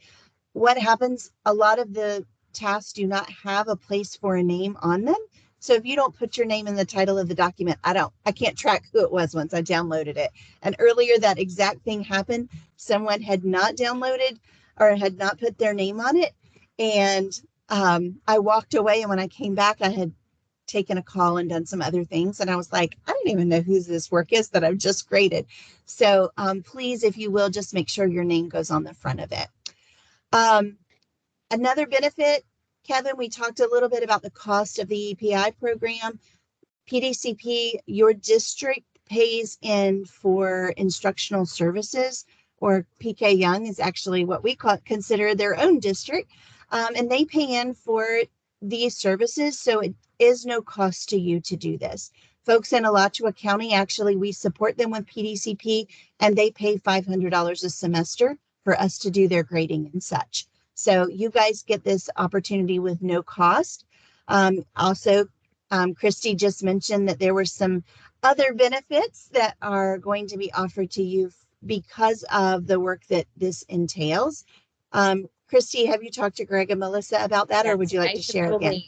What happens, a lot of the tasks do not have a place for a name on them. So if you don't put your name in the title of the document, I can't track who it was once I downloaded it. And earlier that exact thing happened. Someone had not downloaded or had not put their name on it. And I walked away, and when I came back, I had taken a call and done some other things. And I was like, I don't even know who this work is that I've just graded. So please, if you will, just make sure your name goes on the front of it. Another benefit, Kevin, we talked a little bit about the cost of the EPI program. PDCP, your district pays in for instructional services, or PK Young is actually what we consider their own district. And they pay in for these services. So it is no cost to you to do this. Folks in Alachua County, actually, we support them with PDCP, and they pay $500 a semester for us to do their grading and such. So you guys get this opportunity with no cost. Also, Christy just mentioned that there were some other benefits that are going to be offered to you because of the work that this entails. Christy, have you talked to Greg and Melissa about that, or would you like to share again?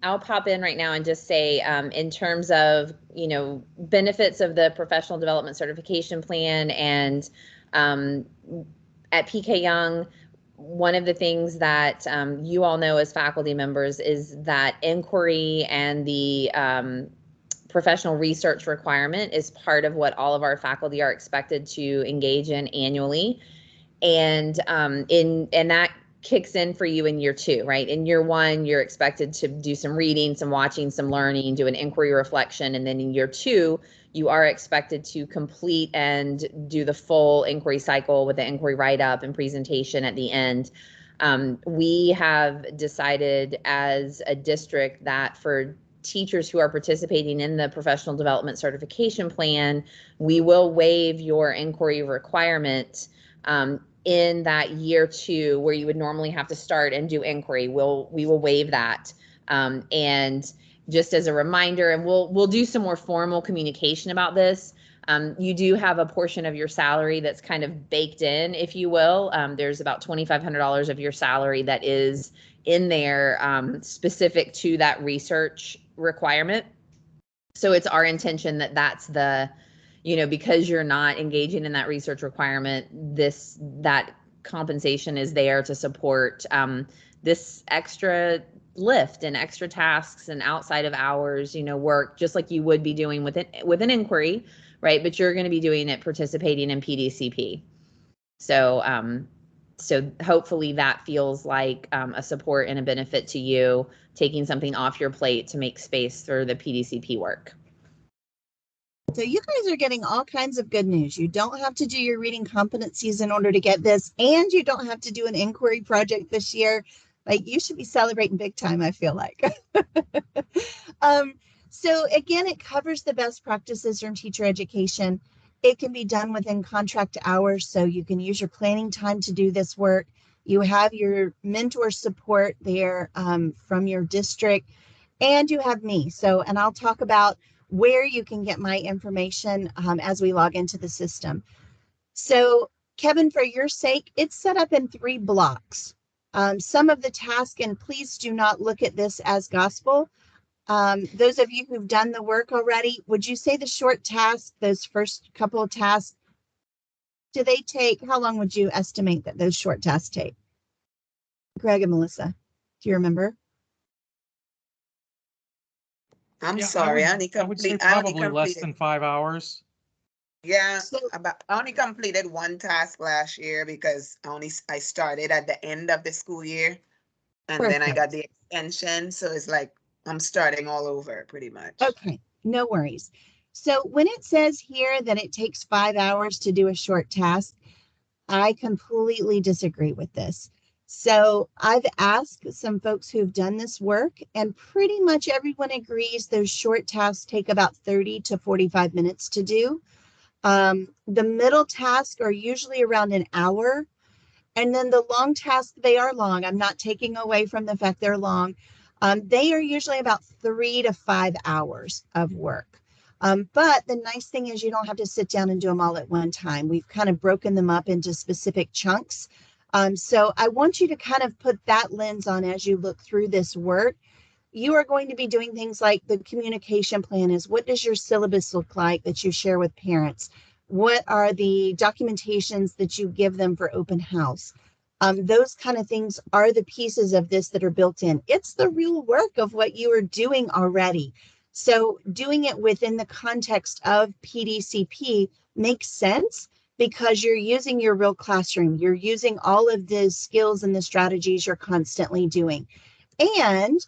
I'll pop in right now and just say, in terms of, benefits of the professional development certification plan, and at PK Young, one of the things that you all know as faculty members is that inquiry and the professional research requirement is part of what all of our faculty are expected to engage in annually. And that kicks in for you in year 2, right? In year 1, you're expected to do some reading, some watching, some learning, do an inquiry reflection. And then in year 2, you are expected to complete and do the full inquiry cycle with the inquiry write-up and presentation at the end. We have decided as a district that for teachers who are participating in the professional development certification plan, we will waive your inquiry requirement in that year 2, where you would normally have to start and do inquiry. We will waive that. And just as a reminder, and we'll do some more formal communication about this. You do have a portion of your salary that's kind of baked in, if you will. There's about $2,500 of your salary that is in there specific to that research requirement. So it's our intention that that's the, because you're not engaging in that research requirement, that compensation is there to support this extra lift and extra tasks and outside of hours, work, just like you would be doing with an inquiry, right? But you're going to be doing it participating in PDCP. So So hopefully that feels like a support and a benefit to you, taking something off your plate to make space for the PDCP work. So you guys are getting all kinds of good news. You don't have to do your reading competencies in order to get this, and you don't have to do an inquiry project this year. Like, you should be celebrating big time, I feel like. So again, it covers the best practices from teacher education. It can be done within contract hours, so you can use your planning time to do this work. You have your mentor support there from your district, and you have me. So, and I'll talk about where you can get my information as we log into the system. So, Kevin, for your sake, it's set up in 3 blocks. Some of the tasks, and please do not look at this as gospel. Those of you who've done the work already, would you say the short tasks, those first couple of tasks, do they take, how long would you estimate that those short tasks take? Greg and Melissa, do you remember? I'm Yeah, sorry, I would say probably less than 5 hours. Yeah, So, I only completed 1 task last year because I started at the end of the school year, and then I got the extension. So it's like I'm starting all over pretty much. Okay, no worries. So when it says here that it takes 5 hours to do a short task, I completely disagree with this. So I've asked some folks who've done this work, and pretty much everyone agrees those short tasks take about 30 to 45 minutes to do. The middle tasks are usually around an hour. And then the long tasks, they are long. I'm not taking away from the fact they're long. They are usually about 3 to 5 hours of work. But the nice thing is you don't have to sit down and do them all at one time. We've kind of broken them up into specific chunks. So I want you to kind of put that lens on as you look through this work. You are going to be doing things like the communication plan is, what does your syllabus look like that you share with parents? What are the documentations that you give them for open house? Those kind of things are the pieces of this that are built in. It's the real work of what you are doing already. So doing it within the context of PDCP makes sense because you're using your real classroom. You're using all of the skills and the strategies you're constantly doing. And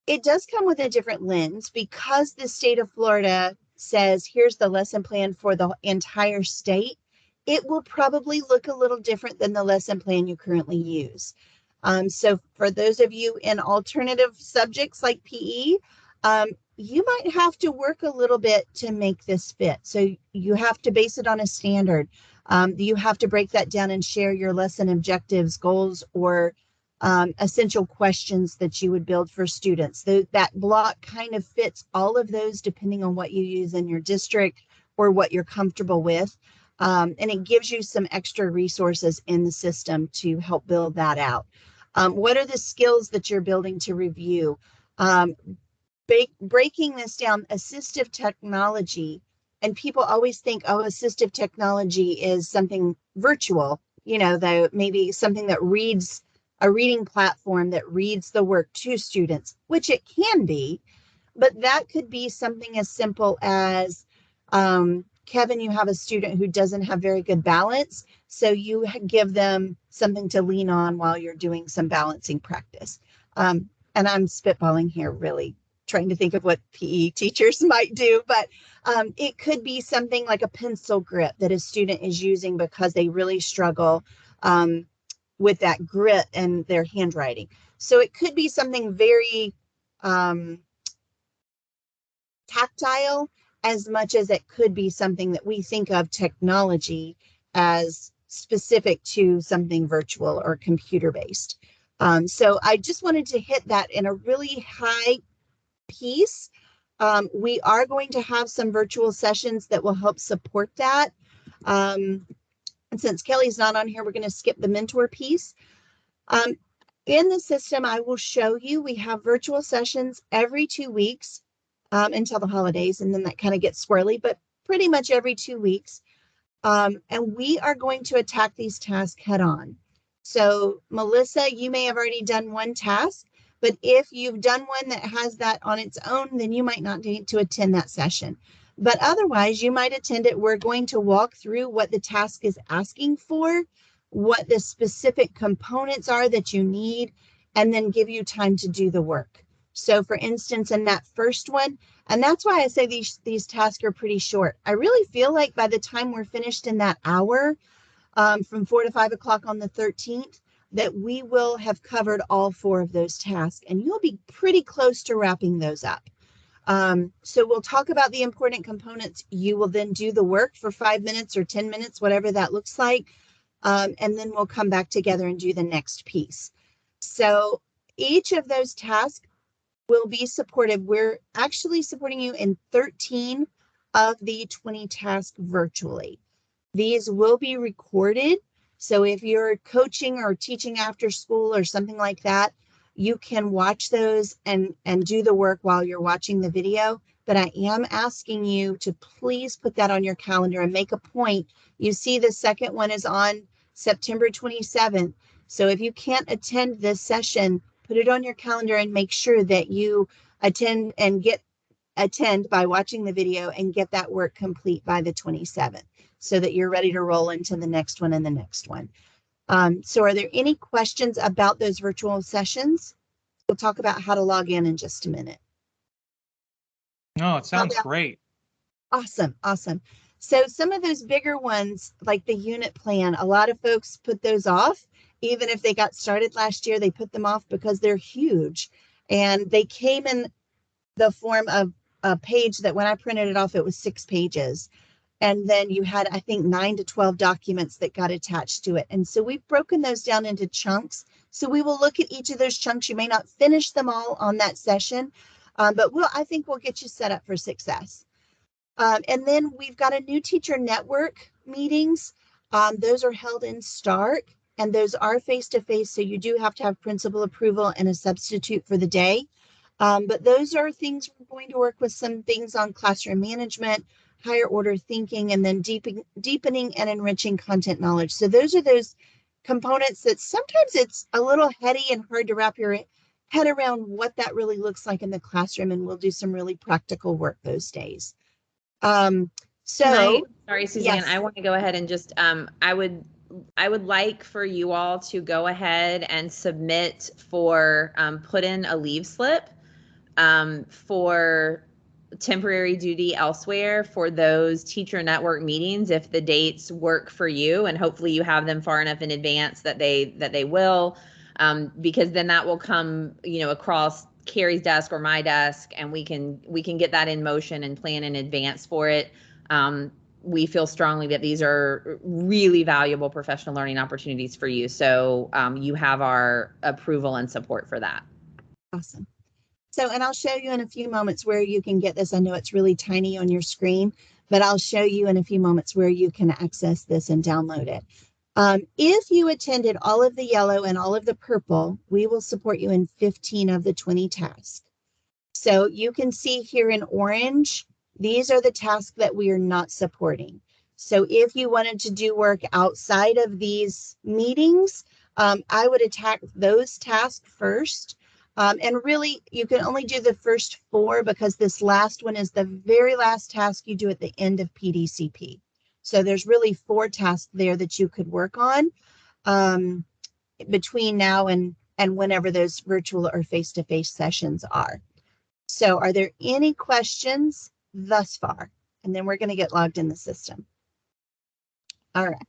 it does come with a different lens because the state of Florida says, here's the lesson plan for the entire state. It will probably look a little different than the lesson plan you currently use. So for those of you in alternative subjects like PE, you might have to work a little bit to make this fit. So you have to base it on a standard. You have to break that down and share your lesson objectives, goals, or essential questions that you would build for students. That block kind of fits all of those depending on what you use in your district or what you're comfortable with. And it gives you some extra resources in the system to help build that out. What are the skills that you're building to review? Breaking this down, assistive technology, and people always think, oh, assistive technology is something virtual, though maybe something that reads, a reading platform that reads the work to students, which it can be, but that could be something as simple as, Kevin, you have a student who doesn't have very good balance, so you give them something to lean on while you're doing some balancing practice. And I'm spitballing here, really trying to think of what PE teachers might do, but it could be something like a pencil grip that a student is using because they really struggle with that grit and their handwriting. So it could be something very tactile as much as it could be something that we think of technology as specific to something virtual or computer based. So I just wanted to hit that in a really high piece. We are going to have some virtual sessions that will help support that. And since Kelly's not on here, we're going to skip the mentor piece. In the system, I will show you, we have virtual sessions every 2 weeks until the holidays, and then that kind of gets squirrely, but pretty much every 2 weeks. And we are going to attack these tasks head on. So Melissa, you may have already done one task, but if you've done one that has that on its own, then you might not need to attend that session. But otherwise, you might attend it. We're going to walk through what the task is asking for. what the specific components are that you need, and then give you time to do the work. So for instance, in that first one, and that's why I say these tasks are pretty short. I really feel like by the time we're finished in that hour, from 4 to 5 o'clock on the 13th, that we will have covered all 4 of those tasks, and you'll be pretty close to wrapping those up. So we'll talk about the important components. You will then do the work for 5 minutes or 10 minutes, whatever that looks like. And then we'll come back together and do the next piece. So each of those tasks will be supported. We're actually supporting you in 13 of the 20 tasks virtually. These will be recorded. So if you're coaching or teaching after school or something like that, you can watch those and do the work while you're watching the video. But I am asking you to please put that on your calendar and make a point. You see the second one is on September 27th. So if you can't attend this session, put it on your calendar and make sure that you attend by watching the video and get that work complete by the 27th so that you're ready to roll into the next one and the next one. So are there any questions about those virtual sessions? We'll talk about how to log in just a minute. No, it sounds great. Awesome. Awesome. So some of those bigger ones, like the unit plan, a lot of folks put those off. Even if they got started last year, they put them off because they're huge. And they came in the form of a page that when I printed it off, it was 6 pages. And then you had, I think, 9 to 12 documents that got attached to it. And so we've broken those down into chunks. So we will look at each of those chunks. You may not finish them all on that session, but I think we'll get you set up for success. And then we've got a new teacher network meetings. Those are held in Stark, and those are face-to-face. So you do have to have principal approval and a substitute for the day. But those are things we're going to work with, some things on classroom management, higher order thinking, and then deepening and enriching content knowledge. So those are those components that sometimes it's a little heady and hard to wrap your head around what that really looks like in the classroom. And we'll do some really practical work those days. Sorry, Suzanne, yes. I want to go ahead and just, I would like for you all to go ahead and submit for, put in a leave slip for temporary duty elsewhere for those teacher network meetings if the dates work for you, and hopefully you have them far enough in advance that they will, because then that will come, across Carrie's desk or my desk, and we can get that in motion and plan in advance for it. We feel strongly that these are really valuable professional learning opportunities for you. So you have our approval and support for that. Awesome. So, and I'll show you in a few moments where you can get this. I know it's really tiny on your screen, but I'll show you in a few moments where you can access this and download it. If you attended all of the yellow and all of the purple, we will support you in 15 of the 20 tasks. So you can see here in orange, these are the tasks that we are not supporting. So if you wanted to do work outside of these meetings, I would attack those tasks first. And really, you can only do the first 4 because this last one is the very last task you do at the end of PDCP. So there's really 4 tasks there that you could work on between now and whenever those virtual or face-to-face sessions are. So are there any questions thus far? And then we're going to get logged in the system. All right.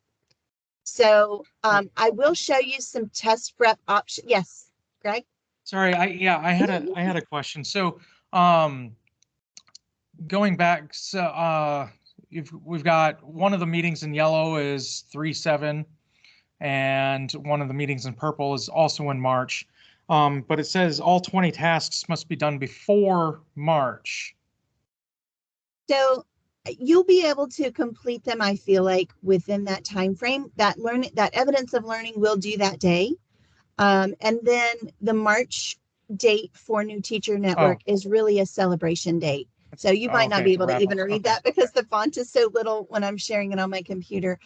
So I will show you some test prep options. Yes, Greg? Sorry, I had a question. So going back, so we've got one of the meetings in yellow is 3/7, and one of the meetings in purple is also in March. But it says all 20 tasks must be done before March. So you'll be able to complete them, I feel like, within that time frame. That evidence of learning will do that day. And then the March date for New Teacher Network is really a celebration date. So you might not be able to even read that because the font is so little when I'm sharing it on my computer.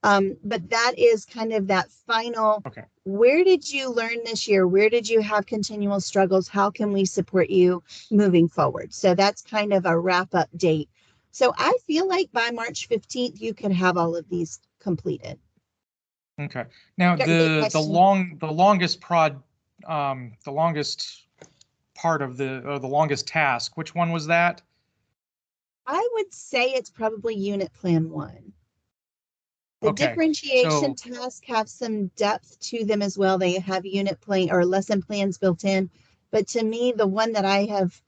But that is kind of that final, where did you learn this year? Where did you have continual struggles? How can we support you moving forward? So that's kind of a wrap up date. So I feel like by March 15th, you could have all of these completed. Okay. Now Got a good question. the longest the longest part of the longest task, which one was that? I would say it's probably unit plan 1. The Okay, differentiation tasks have some depth to them as well. They have unit plan or lesson plans built in. But to me, the one that I have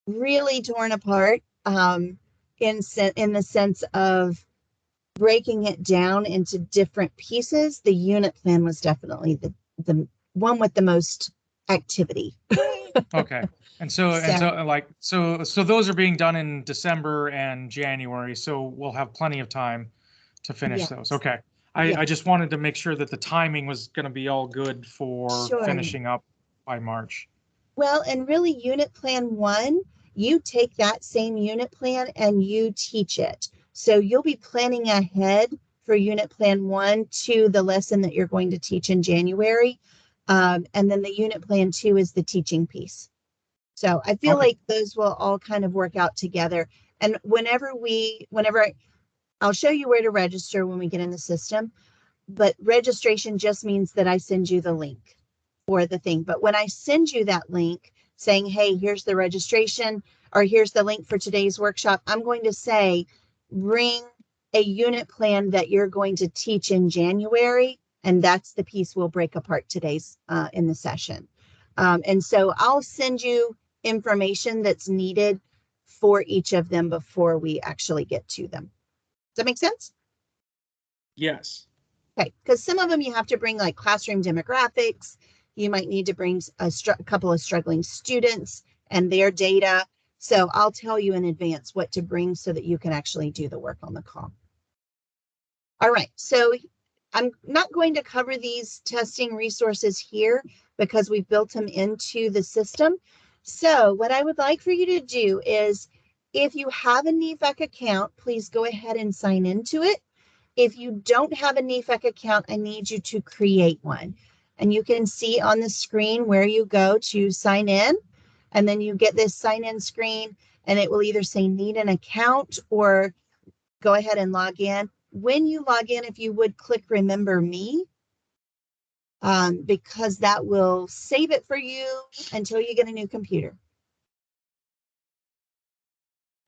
really torn apart in the sense of breaking it down into different pieces, the unit plan was definitely the one with the most activity. okay. And so those are being done in December and January, so we'll have plenty of time to finish Yes. those. Okay. Yes. I just wanted to make sure that the timing was going to be all good for Sure. finishing up by March. Well, and really unit plan 1, you take that same unit plan and you teach it. So you'll be planning ahead for unit plan 1 to the lesson that you're going to teach in January. And then the unit plan 2 is the teaching piece. So I feel like those will all kind of work out together. And whenever I'll show you where to register when we get in the system, but registration just means that I send you the link for the thing. But when I send you that link saying, hey, here's the registration, or here's the link for today's workshop, I'm going to say, bring a unit plan that you're going to teach in January. And that's the piece we'll break apart today's in the session. And so I'll send you information that's needed for each of them before we actually get to them. Does that make sense? Yes. Okay, because some of them you have to bring like classroom demographics. You might need to bring a couple of struggling students and their data. So I'll tell you in advance what to bring so that you can actually do the work on the call. All right, so I'm not going to cover these testing resources here because we've built them into the system. So what I would like for you to do is, if you have a NEFAC account, please go ahead and sign into it. If you don't have a NEFAC account, I need you to create one. And you can see on the screen where you go to sign in. And then you get this sign in screen and it will either say need an account or go ahead and log in. When you log in, if you would click remember me, because that will save it for you until you get a new computer.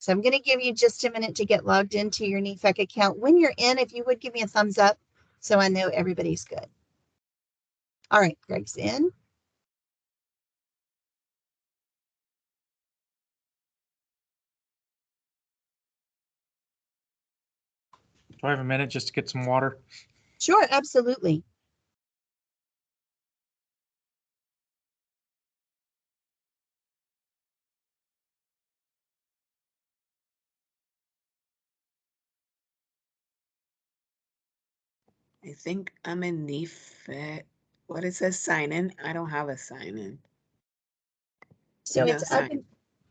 So I'm going to give you just a minute to get logged into your NEFAC account. When you're in, if you would give me a thumbs up so I know everybody's good. All right, Greg's in. Do I have a minute just to get some water? Sure, absolutely. I think I'm in NEFAC. What it says sign in? I don't have a sign in. So No, it's up. sign.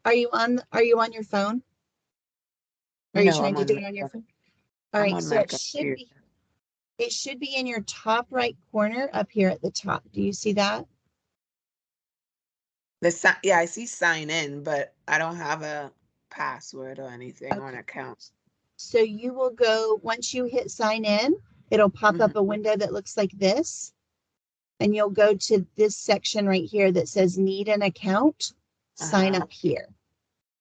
Are you on your phone? Are you No, trying I'm to on do it my on your phone. phone? All I'm right, on so my it computer. should be in your top right corner up here at the top. Do you see that? Yeah, I see sign in, but I don't have a password or anything or an account. So you will go, once you hit sign in, it'll pop up a window that looks like this. And you'll go to this section right here that says need an account, sign up here.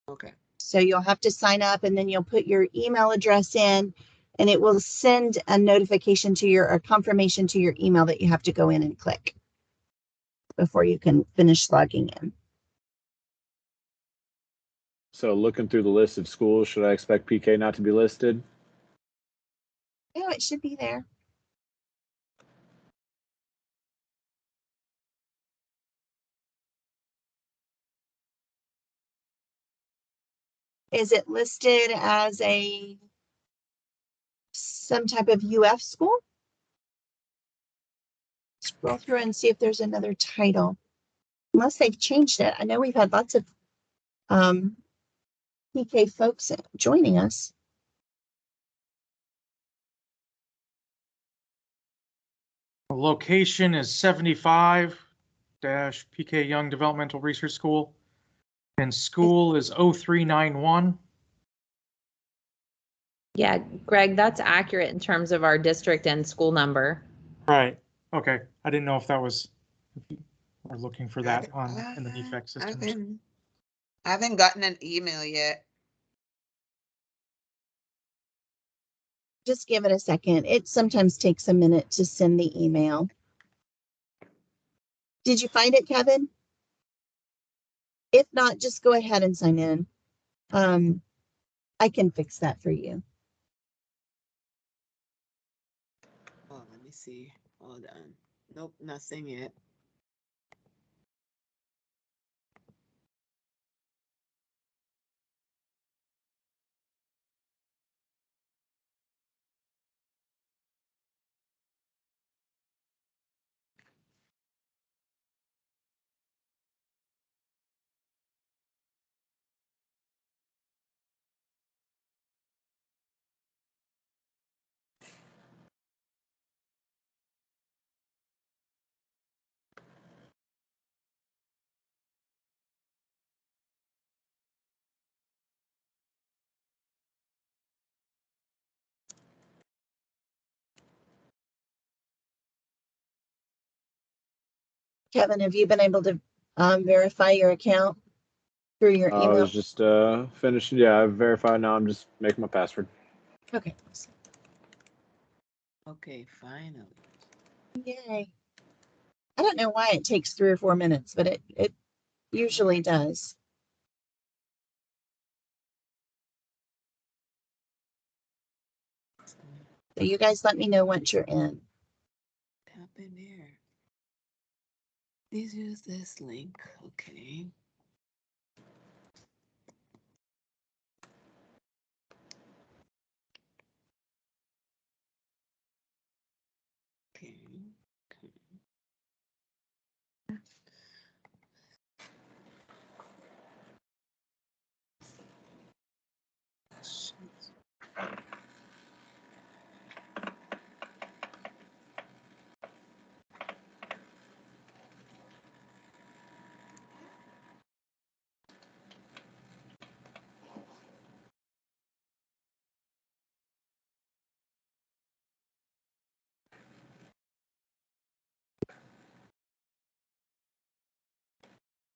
Okay. So you'll have to sign up and then you'll put your email address in and it will send a notification to or confirmation to your email that you have to go in and click before you can finish logging in. So looking through the list of schools, should I expect PK not to be listed? No, it should be there. Is it listed as some type of UF school? Scroll through and see if there's another title. Unless they've changed it. I know we've had lots of PK folks joining us. The location is 75 PK Young Developmental Research School, and school is 0391. Yeah, Greg, that's accurate in terms of our district and school number. Right, okay. I didn't know if that was, we're looking for that on, in the I NEFAC systems. haven't gotten an email yet. Just give it a second. It sometimes takes a minute to send the email. Did you find it, Kevin? If not, just go ahead and sign in. I can fix that for you. Oh, let me see. Hold on. Nope, nothing yet. Kevin, have you been able to verify your account through your I email? was just finishing. Yeah, I've verified now. I'm just making my password. Okay. Okay, finally. Yay. I don't know why it takes 3 or 4 minutes, but it usually does. So you guys let me know once you're in. Tap in here. Please use this link. Okay. Okay.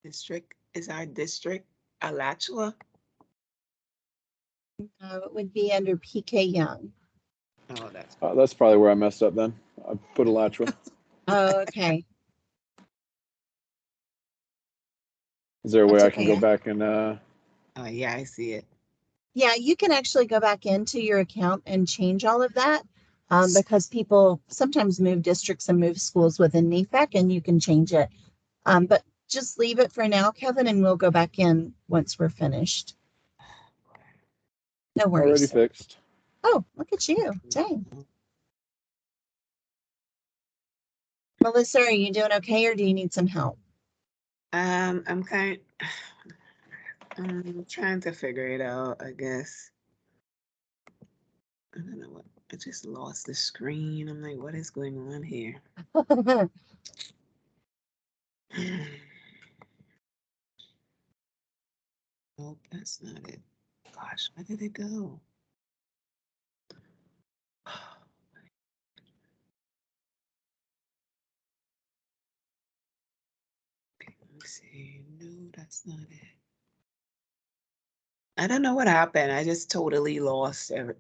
District is our district Alachua? It would be under PK Young. Oh, that's That's probably where I messed up then. I put Alachua. Oh, okay. Is there a way That's I can okay. go back and oh yeah, I see it. Yeah, you can actually go back into your account and change all of that because people sometimes move districts and move schools within NEFAC, and you can change it. But just leave it for now, Kevin, and we'll go back in once we're finished. No already worries. fixed? Oh, look at you. Dang. Melissa, are you doing okay or do you need some help? I'm trying to figure it out, I guess. I don't know what, I just lost the screen. I'm like, what is going on here? Nope, that's not it. Gosh, where did it go? Okay, let me see. No, that's not it. I don't know what happened. I just totally lost every.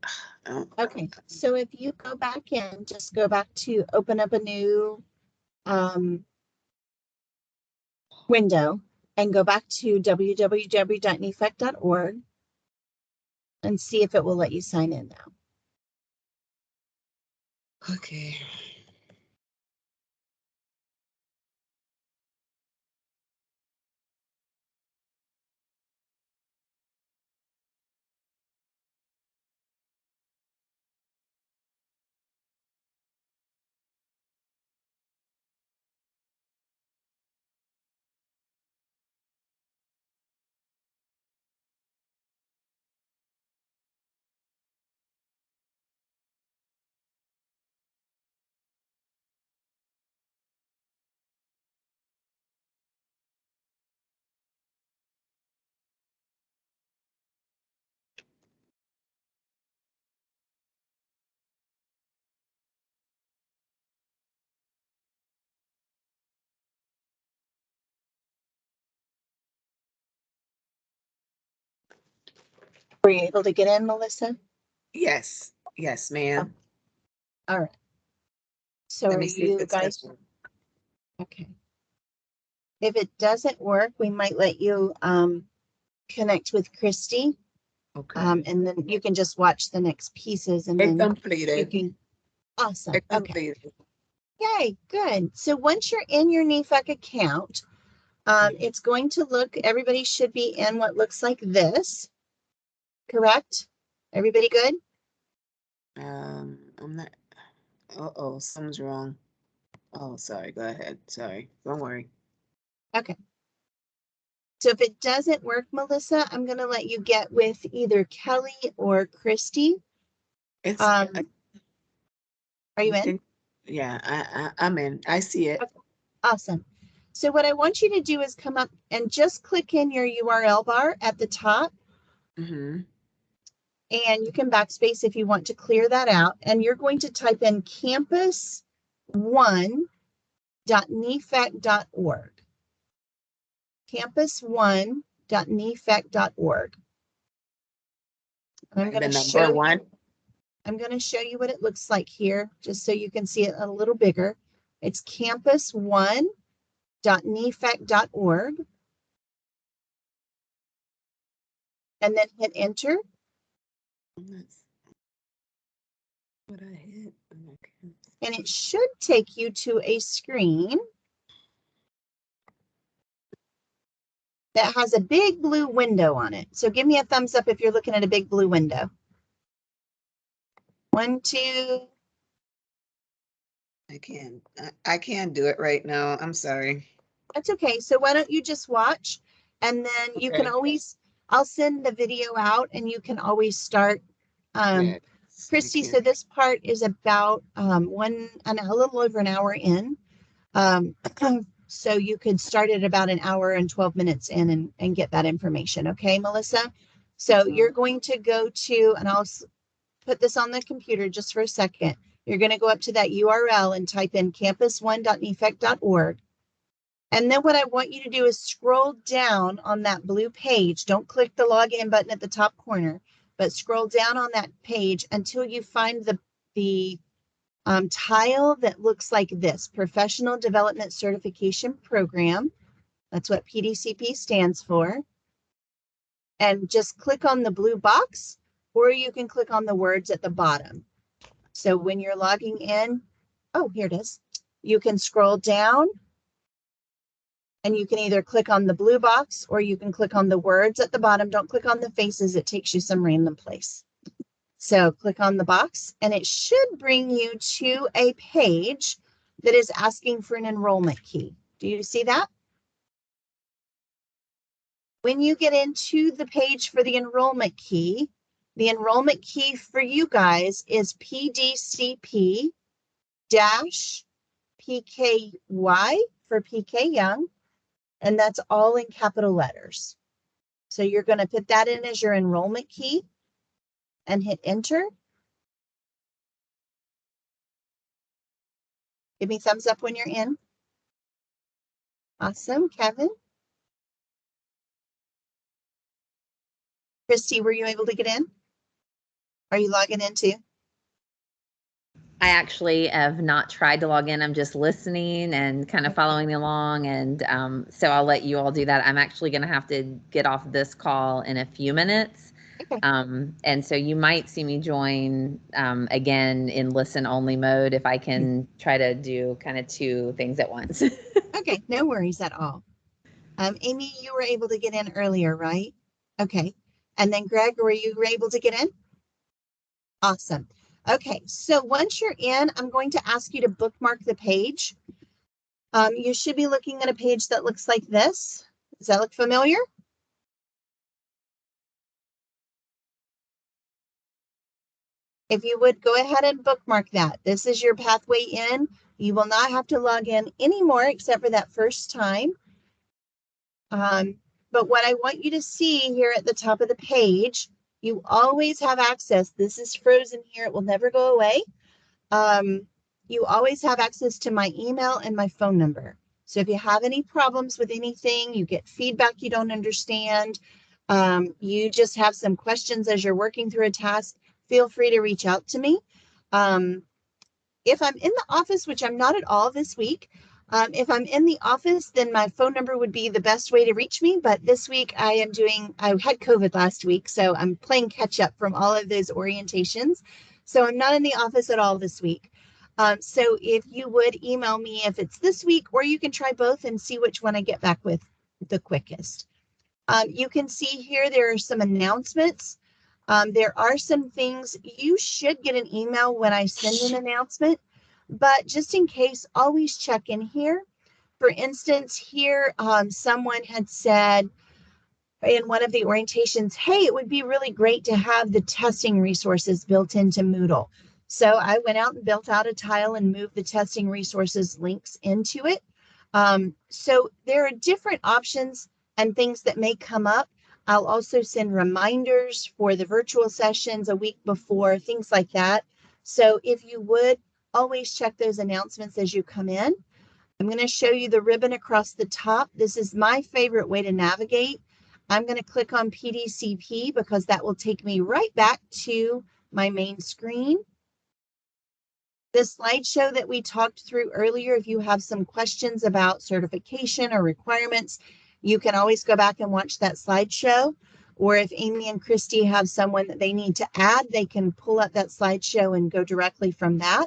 Okay, so if you go back in, just go back to open up a new window and go back to www.nefec.org and see if it will let you sign in now. Okay. Were you able to get in, Melissa? Yes, yes, ma'am. All right. So Let are me see if you it's guys, working. okay. If it doesn't work, we might let you connect with Christy. Okay. And then you can just watch the next pieces and It then you completed. can, awesome. It Okay. completed. Yay, good. So once you're in your NEFAC account, it's going to look, everybody should be in what looks like this, correct? Everybody good? I'm not. Uh-oh, something's wrong. Oh, sorry. Go ahead. Sorry. Don't worry. Okay. So if it doesn't work, Melissa, I'm going to let you get with either Kelly or Christy. It's. Are you I in? think, yeah, I'm in. I see it. Okay. Awesome. So what I want you to do is come up and just click in your URL bar at the top. Mm-hmm. And you can backspace if you want to clear that out. And you're going to type in campus1.nefec.org. campus1.nefec.org. And I'm going The to number show one. I'm going to show you what it looks like here, just so you can see it a little bigger. It's campus1.nefec.org. And then hit enter. That's what I hit. Okay. And it should take you to a screen that has a big blue window on it. So give me a thumbs up if you're looking at a big blue window. 1, 2. I can't do it right now. I'm sorry. That's okay. So why don't you just watch, and then you can Okay. always, I'll send the video out and you can always start. Yes, I Christy, can't. so this part is about a little over an hour in. So you could start at about an hour and 12 minutes in and get that information. Okay, Melissa? So you're going to go to, and I'll put this on the computer just for a second. You're going to go up to that URL and type in campus1.nefec.org. And then what I want you to do is scroll down on that blue page. Don't click the login button at the top corner, but scroll down on that page until you find the tile that looks like this, Professional Development Certification Program. That's what PDCP stands for. And just click on the blue box, or you can click on the words at the bottom. So when you're logging in, oh, here it is. You can scroll down and you can either click on the blue box or you can click on the words at the bottom. Don't click on the faces. It takes you some random place. So click on the box and it should bring you to a page that is asking for an enrollment key. Do you see that? When you get into the page for the enrollment key for you guys is PDCP dash PKY for PK Young, and that's all in capital letters. So you're going to put that in as your enrollment key and hit enter. Give me thumbs up when you're in. Awesome, Kevin. Christy, were you able to get in? Are you logging in too? I actually have not tried to log in. I'm just listening and kind of following along. And so I'll let you all do that. I'm actually going to have to get off this call in a few minutes. Okay. And so you might see me join again in listen only mode if I can try to do kind of two things at once. Okay, no worries at all. Amy, you were able to get in earlier, right? Okay. And then Greg, were you able to get in? Awesome. Okay, so once you're in, I'm going to ask you to bookmark the page. You should be looking at a page that looks like this. Does that look familiar? If you would go ahead and bookmark that. This is your pathway in. You will not have to log in anymore except for that first time. But what I want you to see here at the top of the page, you always have access. This is frozen here. It will never go away. You always have access to my email and my phone number. So if you have any problems with anything, you get feedback you don't understand, You just have some questions as you're working through a task, feel free to reach out to me. If I'm in the office, which I'm not at all this week, if I'm in the office, then my phone number would be the best way to reach me. But this week I had COVID last week, so I'm playing catch up from all of those orientations. So I'm not in the office at all this week. So if you would email me if it's this week, or you can try both and see which one I get back with the quickest. You can see here, there are some announcements. There are some things you should get an email when I send an announcement, but just in case, always check in here. For instance, here, someone had said in one of the orientations, hey, it would be really great to have the testing resources built into Moodle. So I went out and built out a tile and moved the testing resources links into it. So there are different options and things that may come up. I'll also send reminders for the virtual sessions a week before, things like that. So if you would, always check those announcements as you come in. I'm going to show you the ribbon across the top. This is my favorite way to navigate. I'm going to click on PDCP because that will take me right back to my main screen. The slideshow that we talked through earlier, if you have some questions about certification or requirements, you can always go back and watch that slideshow. Or if Amy and Christy have someone that they need to add, they can pull up that slideshow and go directly from that.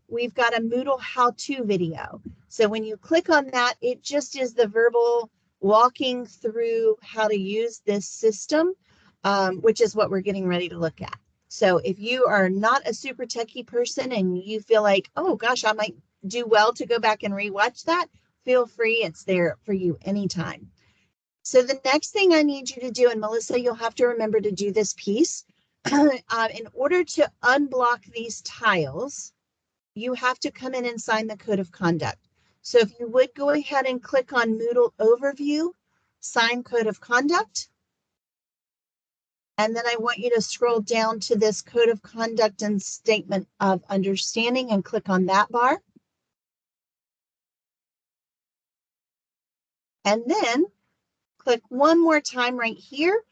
We've got a Moodle how-to video. So when you click on that, it just is the verbal walking through how to use this system, which is what we're getting ready to look at. So if you are not a super techie person and you feel like, oh gosh, I might do well to go back and rewatch that, feel free. It's there for you anytime. So the next thing I need you to do, and Melissa, you'll have to remember to do this piece. In order to unblock these tiles, you have to come in and sign the code of conduct. So if you would go ahead and click on Moodle Overview, sign code of conduct. And then I want you to scroll down to this code of conduct and statement of understanding and click on that bar. And then click one more time right here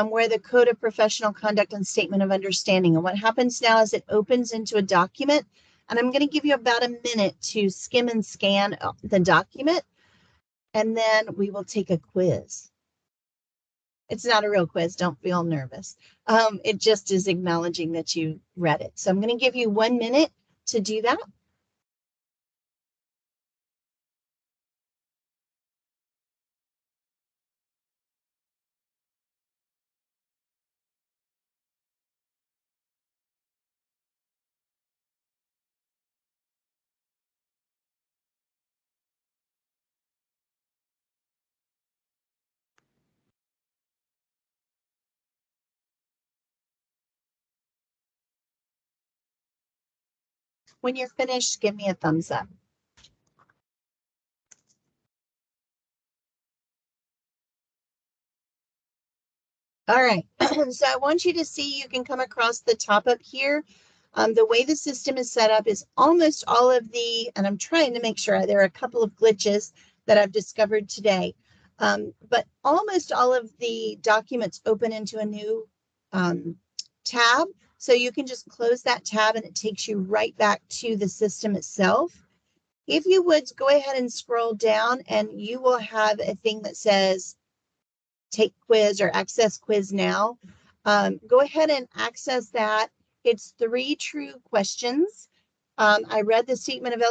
where the code of professional conduct and statement of understanding. And what happens now is it opens into a document. And I'm going to give you about a minute to skim and scan the document. And then we will take a quiz. It's not a real quiz. Don't feel nervous. It just is acknowledging that you read it. So I'm going to give you 1 minute to do that. When you're finished, give me a thumbs up. All right, so I want you to see, you can come across the top up here. The way the system is set up is almost all of the, and I'm trying to make sure, there are a couple of glitches that I've discovered today, but almost all of the documents open into a new tab. So you can just close that tab and it takes you right back to the system itself. If you would go ahead and scroll down and you will have a thing that says take quiz or access quiz now. Go ahead and access that. It's 3 true questions. I read the statement of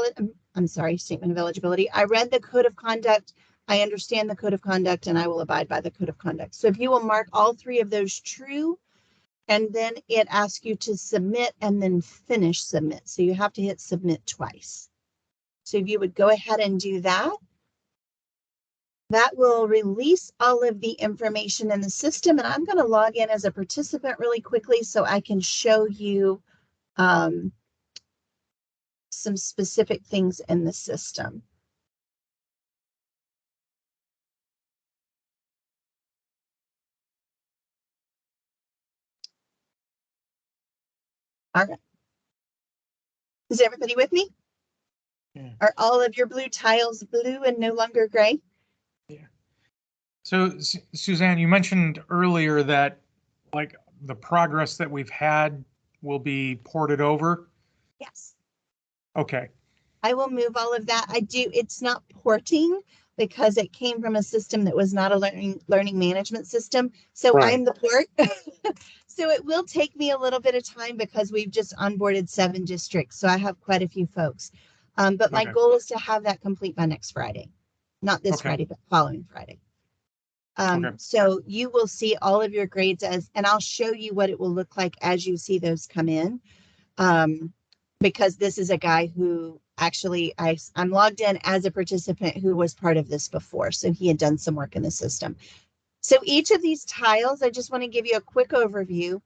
eligibility. I read the code of conduct. I understand the code of conduct and I will abide by the code of conduct. So if you will mark all 3 of those true, and then it asks you to submit and then finish submit. So you have to hit submit twice. So if you would go ahead and do that, that will release all of the information in the system. And I'm going to log in as a participant really quickly so I can show you some specific things in the system. All right. Is everybody with me? Yeah. Are all of your blue tiles blue and no longer gray? Yeah. So Suzanne, you mentioned earlier that like the progress that we've had will be ported over. Yes. Okay. I will move all of that. It's not porting because it came from a system that was not a learning management system. So Right. I'm the port. So it will take me a little bit of time because we've just onboarded 7 districts. So I have quite a few folks. But my Okay. goal is to have that complete by next Friday. Not this Okay. Friday, but following Friday. Okay. So you will see all of your grades and I'll show you what it will look like as you see those come in. Because this is a guy who actually I'm logged in as a participant who was part of this before. So he had done some work in the system. So each of these tiles, I just want to give you a quick overview.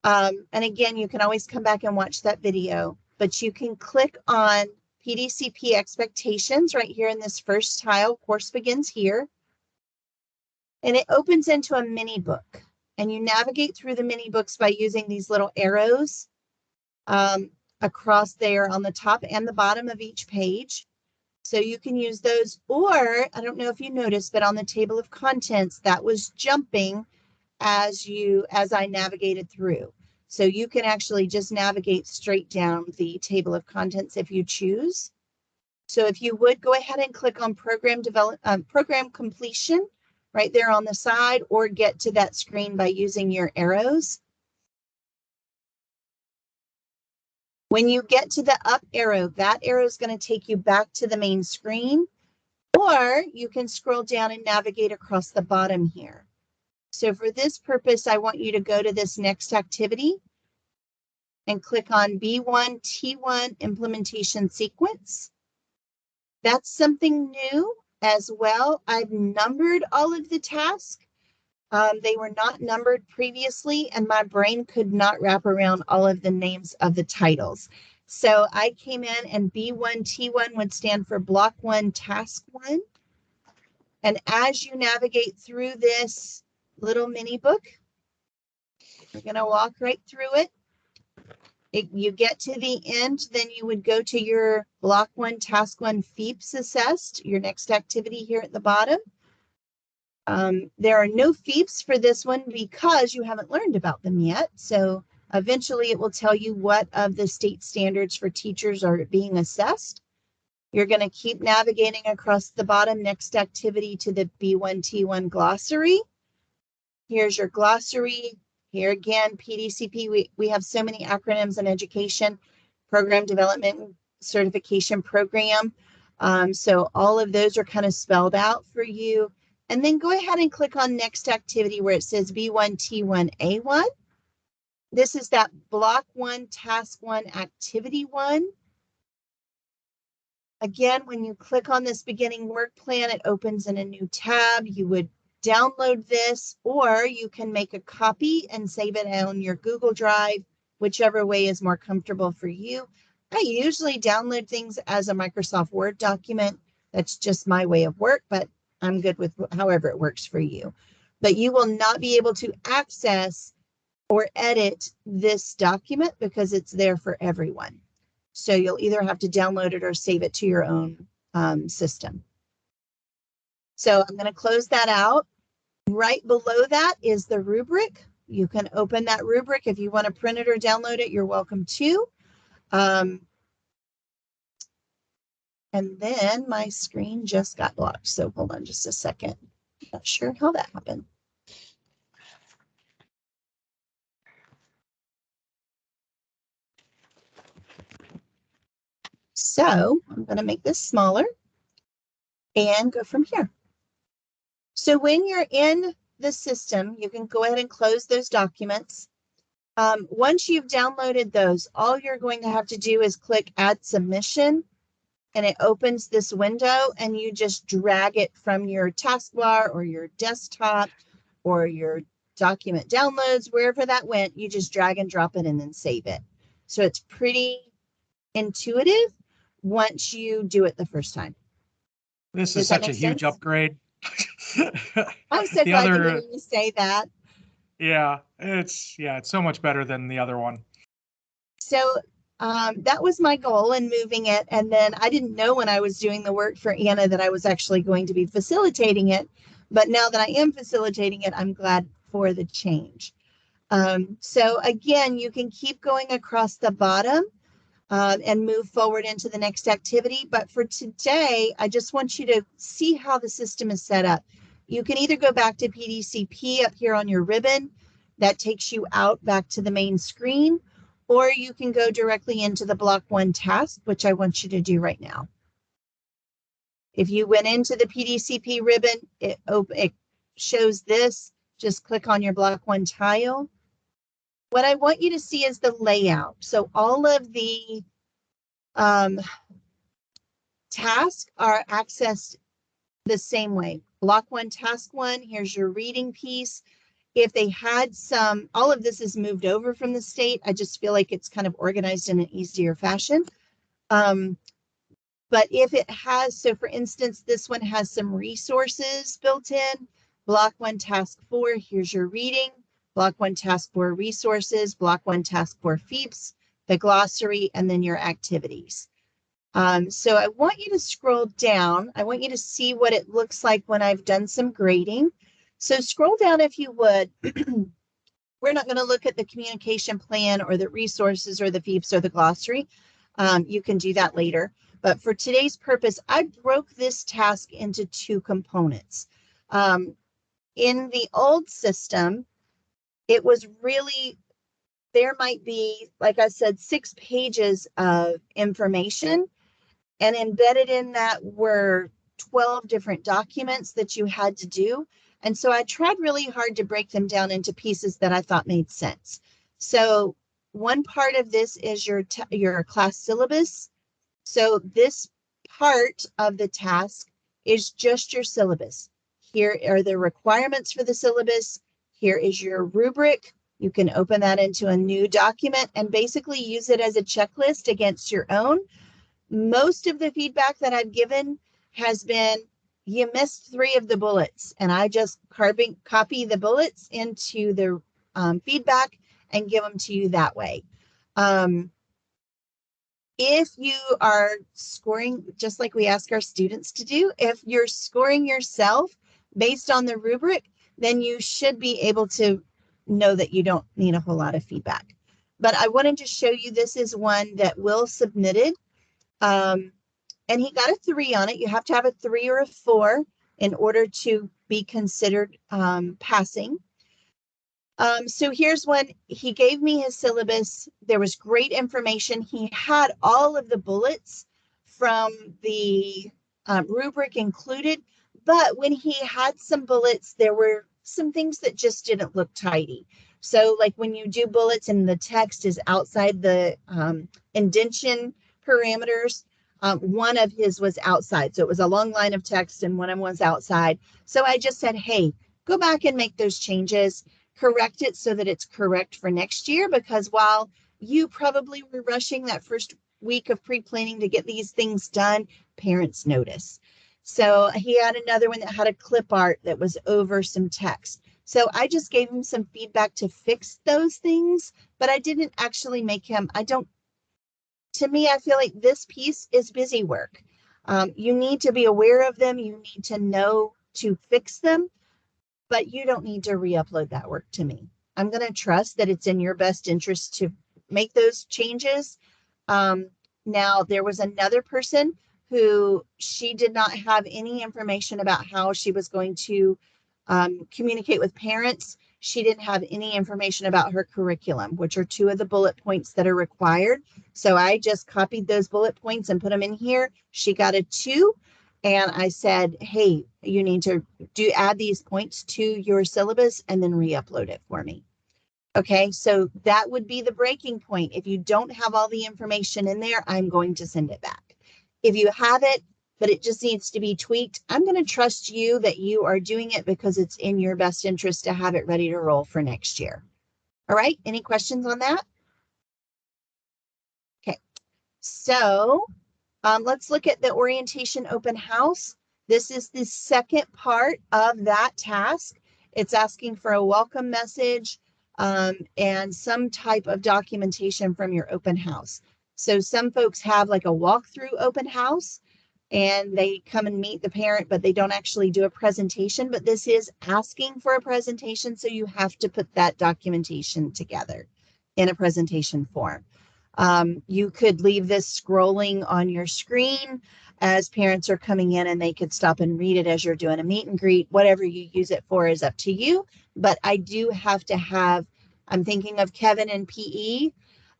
And again, you can always come back and watch that video, but you can click on PDCP expectations right here in this first tile. Course begins here. And it opens into a mini book. And you navigate through the mini books by using these little arrows across there on the top and the bottom of each page. So you can use those, or I don't know if you noticed, but on the table of contents, that was jumping as I navigated through. So you can actually just navigate straight down the table of contents if you choose. So if you would go ahead and click on program completion right there on the side, or get to that screen by using your arrows. When you get to the up arrow, that arrow is going to take you back to the main screen, or you can scroll down and navigate across the bottom here. So for this purpose, I want you to go to this next activity and click on B1 T1 implementation sequence. That's something new as well. I've numbered all of the tasks. They were not numbered previously, and my brain could not wrap around all of the names of the titles. So I came in, and B1 T1 would stand for Block 1, Task 1. And as you navigate through this little mini book, you're going to walk right through it. You get to the end, then you would go to your Block 1, Task 1 FEEPS assessed, your next activity here at the bottom. There are no FEEPS for this one because you haven't learned about them yet. So eventually it will tell you what of the state standards for teachers are being assessed. You're going to keep navigating across the bottom next activity to the B1T1 glossary. Here's your glossary. Here again, PDCP, we have so many acronyms in education, program development certification program. So all of those are kind of spelled out for you. And then go ahead and click on next activity where it says B1T1A1. This is that Block 1, Task 1, Activity 1. Again, when you click on this beginning work plan, it opens in a new tab. You would download this, or you can make a copy and save it on your Google Drive, whichever way is more comfortable for you. I usually download things as a Microsoft Word document. That's just my way of work, but I'm good with however it works for you. But you will not be able to access or edit this document because it's there for everyone. So you'll either have to download it or save it to your own system. So I'm going to close that out. Right below that is the rubric. You can open that rubric. If you want to print it or download it, you're welcome to. And then my screen just got blocked. So hold on just a second. Not sure how that happened. So I'm going to make this smaller and go from here. So when you're in the system, you can go ahead and close those documents. Once you've downloaded those, all you're going to have to do is click Add Submission, and it opens this window, and you just drag it from your taskbar or your desktop or your document downloads, wherever that went, you just drag and drop it and then save it. So it's pretty intuitive once you do it the first time. This is such a huge upgrade. I'm so glad to hear you say that. Yeah, it's so much better than the other one. So that was my goal in moving it. And then I didn't know when I was doing the work for Anna that I was actually going to be facilitating it. But now that I am facilitating it, I'm glad for the change. So again, you can keep going across the bottom and move forward into the next activity. But for today, I just want you to see how the system is set up. You can either go back to PDCP up here on your ribbon. That takes you out back to the main screen, or you can go directly into the block 1 task, which I want you to do right now. If you went into the PDCP ribbon, it shows this. Just click on your block 1 tile. What I want you to see is the layout. So all of the tasks are accessed the same way. Block 1, task 1, here's your reading piece. If they had some, all of this is moved over from the state. I just feel like it's kind of organized in an easier fashion. But if it has, so for instance, this one has some resources built in. Block 1, task 4, here's your reading. Block 1, task 4, resources. Block 1, task 4, FEEPs, the glossary, and then your activities. So I want you to scroll down. I want you to see what it looks like when I've done some grading. So scroll down if you would. We're not going to look at the communication plan or the resources or the FEEPs or the glossary. You can do that later. But for today's purpose, I broke this task into 2 components. In the old system, it was really, there might be, like I said, 6 pages of information, and embedded in that were 12 different documents that you had to do. And so I tried really hard to break them down into pieces that I thought made sense. So one part of this is your class syllabus. So this part of the task is just your syllabus. Here are the requirements for the syllabus. Here is your rubric. You can open that into a new document and basically use it as a checklist against your own. Most of the feedback that I've given has been, you missed 3 of the bullets, and I just copy the bullets into the feedback and give them to you that way. If you are scoring, just like we ask our students to do, if you're scoring yourself based on the rubric, then you should be able to know that you don't need a whole lot of feedback. But I wanted to show you, this is one that Will submitted. And he got a 3 on it. You have to have a 3 or a 4 in order to be considered passing. So here's one. He gave me his syllabus. There was great information. He had all of the bullets from the rubric included, but when he had some bullets, there were some things that just didn't look tidy. So like when you do bullets and the text is outside the indentation parameters, one of his was outside. So it was a long line of text and one of them was outside. So I just said, hey, go back and make those changes, correct it so that it's correct for next year, because while you probably were rushing that first week of pre-planning to get these things done, parents notice. So he had another one that had a clip art that was over some text. So I just gave him some feedback to fix those things, but I didn't actually make him, to me, I feel like this piece is busy work. You need to be aware of them. You need to know to fix them, but you don't need to re-upload that work to me. I'm going to trust that it's in your best interest to make those changes. Now, there was another person who she did not have any information about how she was going to communicate with parents. She didn't have any information about her curriculum, which are 2 of the bullet points that are required. So I just copied those bullet points and put them in here. She got a 2. And I said, hey, you need to add these points to your syllabus and then re-upload it for me. Okay, so that would be the breaking point. If you don't have all the information in there, I'm going to send it back. If you have it, but it just needs to be tweaked, I'm going to trust you that you are doing it because it's in your best interest to have it ready to roll for next year. All right, any questions on that? Okay, so let's look at the orientation open house. This is the second part of that task. It's asking for a welcome message and some type of documentation from your open house. So some folks have like a walkthrough open house. and they come and meet the parent, but they don't actually do a presentation. But this is asking for a presentation, so you have to put that documentation together in a presentation form. You could leave this scrolling on your screen as parents are coming in, and they could stop and read it as you're doing a meet and greet. Whatever you use it for is up to you. But I do have to have, I'm thinking of Kevin and PE.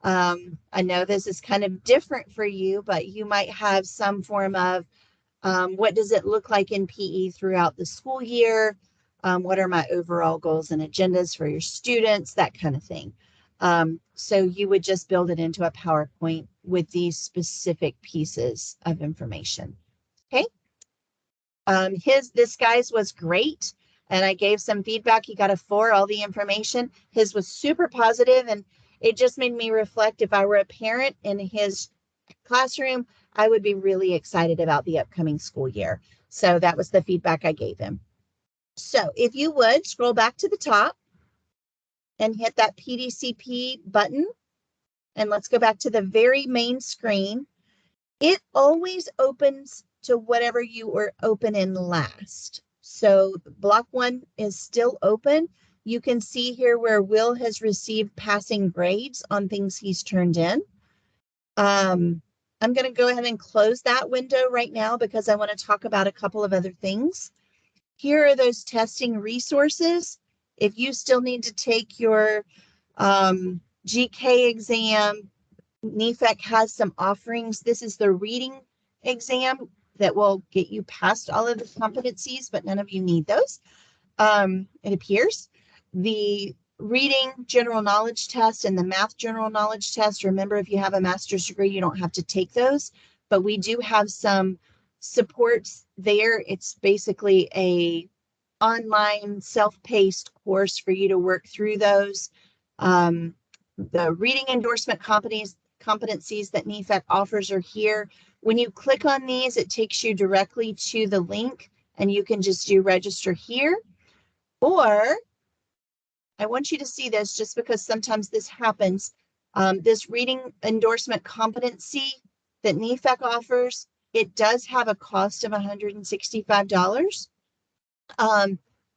I know this is kind of different for you, but you might have some form of what does it look like in PE throughout the school year? What are my overall goals and agendas for your students? That kind of thing. So you would just build it into a PowerPoint with these specific pieces of information. Okay. This guy's was great. And I gave some feedback. He got a 4, all the information. His was super positive, and it just made me reflect. If I were a parent in his classroom, I would be really excited about the upcoming school year. So that was the feedback I gave him. So if you would scroll back to the top and hit that PDCP button, and let's go back to the very main screen. It always opens to whatever you were open in last. So block 1 is still open. You can see here where Will has received passing grades on things he's turned in. I'm going to go ahead and close that window right now because I want to talk about a couple of other things. Here are those testing resources. If you still need to take your GK exam, NEFAC has some offerings. This is the reading exam that will get you past all of the competencies, but none of you need those. It appears. The reading general knowledge test and the math general knowledge test. Remember, if you have a master's degree, you don't have to take those, but we do have some supports there. It's basically a online self-paced course for you to work through those. The reading endorsement competencies that NEFAC offers are here. When you click on these, it takes you directly to the link, and you can just do register here. Or I want you to see this just because sometimes this happens. This reading endorsement competency that NEFAC offers, it does have a cost of $165.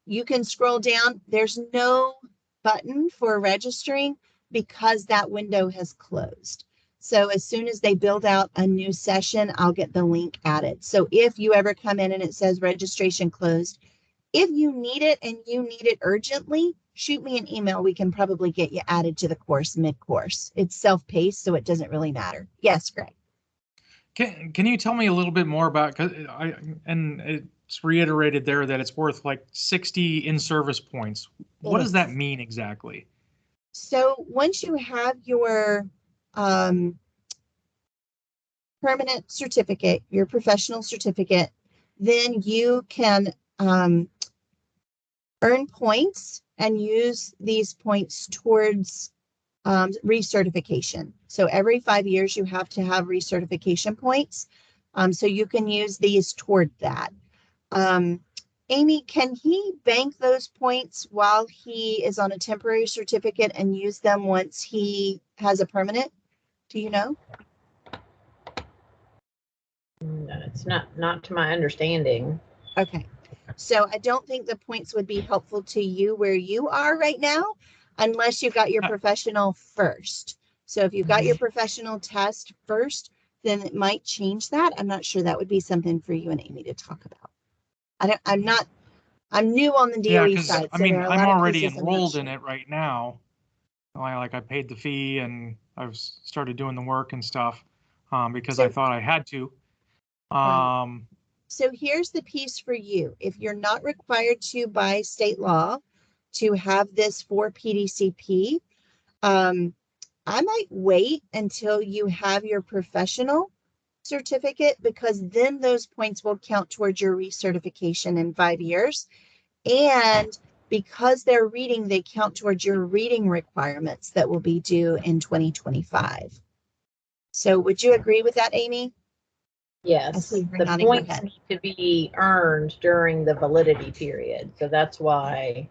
You can scroll down. There's no button for registering because that window has closed. So as soon as they build out a new session, I'll get the link added. So if you ever come in and it says registration closed, if you need it and you need it urgently, shoot me an email. We can probably get you added to the course mid-course. It's self-paced, so it doesn't really matter. Yes, Greg. Can you tell me a little bit more about, and it's reiterated there that it's worth like 60 in-service points. What does that mean exactly? So once you have your permanent certificate, your professional certificate, then you can earn points and use these points towards recertification. So every 5 years you have to have recertification points. So you can use these toward that. Amy, can he bank those points while he is on a temporary certificate and use them once he has a permanent? Do you know? No, it's not to my understanding. Okay. So I don't think the points would be helpful to you where you are right now, unless you got your professional first. So if you got your professional test first, then it might change that. I'm not sure. That would be something for you and Amy to talk about. I'm new on the DOE side. I so mean, there are a I'm lot of already pieces enrolled in it right now. I paid the fee and I've started doing the work and stuff because I thought I had to. So here's the piece for you. If you're not required to by state law to have this for PDCP, I might wait until you have your professional certificate, because then those points will count towards your recertification in 5 years. And because they're reading, they count towards your reading requirements that will be due in 2025. So would you agree with that, Amy? Yes, the points need to be earned during the validity period. So that's why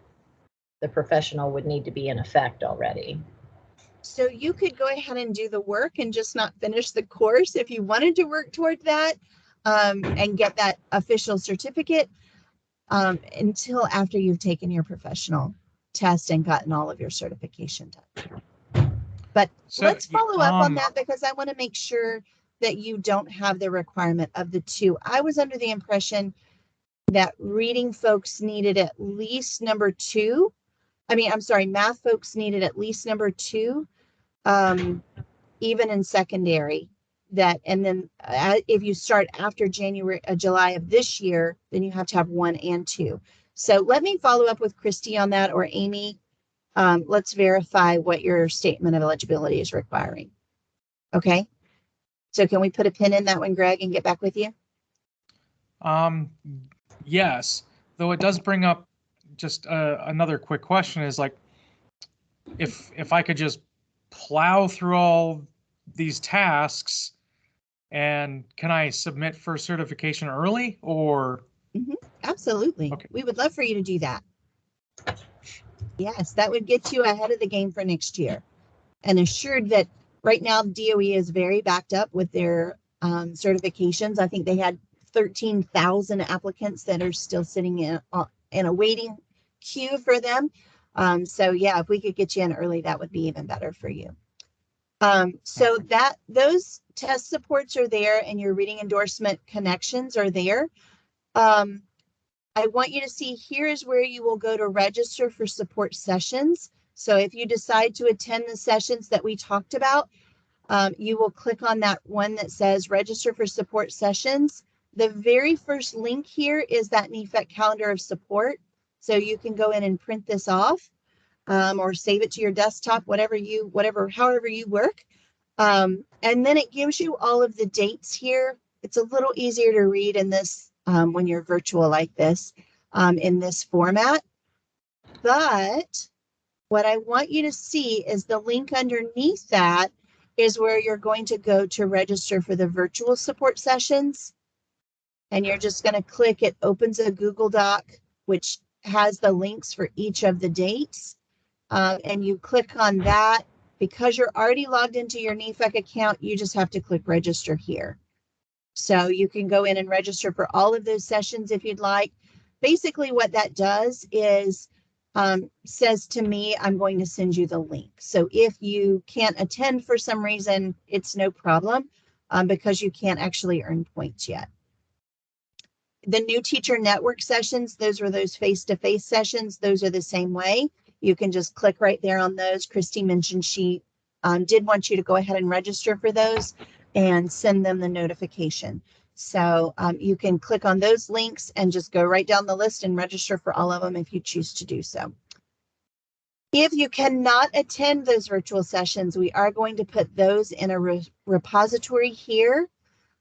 the professional would need to be in effect already. So you could go ahead and do the work and just not finish the course if you wanted to work toward that. and get that official certificate until after you've taken your professional test and gotten all of your certification done. But So, let's follow up on that, because I want to make sure that you don't have the requirement of the 2. I was under the impression that reading folks needed at least number 2. I'm sorry, math folks needed at least number 2, even in secondary. And then if you start after July of this year, then you have to have 1 and 2. So let me follow up with Christy on that, or Amy. Let's verify what your statement of eligibility is requiring. Okay. So can we put a pin in that one, Greg, and get back with you? Yes, though it does bring up just another quick question is like, if I could just plow through all these tasks, and can I submit for certification early, or? Absolutely. Okay. We would love for you to do that. Yes, that would get you ahead of the game for next year, and assured that right now DOE is very backed up with their certifications. I think they had 13,000 applicants that are still sitting in a waiting queue for them. So yeah, if we could get you in early, that would be even better for you. So that those test supports are there, and your reading endorsement connections are there. I want you to see, here is where you will go to register for support sessions. So if you decide to attend the sessions that we talked about, you will click on that one that says register for support sessions. The very first link here is that NEFAC calendar of support. So you can go in and print this off, or save it to your desktop, however you work. And then it gives you all of the dates here. It's a little easier to read in this when you're virtual like this, in this format. But what I want you to see is the link underneath that is where you're going to go to register for the virtual support sessions. And you're just going to click, it opens a Google Doc, which has the links for each of the dates. And you click on that. Because you're already logged into your NEFAC account, you just have to click register here. So you can go in and register for all of those sessions if you'd like. Basically what that does is says to me, I'm going to send you the link. So if you can't attend for some reason, it's no problem, because you can't actually earn points yet. The new teacher network sessions, those were those face-to-face sessions. Those are the same way. You can just click right there on those. Christy mentioned she did want you to go ahead and register for those and send them the notification. So you can click on those links and just go right down the list and register for all of them if you choose to do so. If you cannot attend those virtual sessions, we are going to put those in a repository here.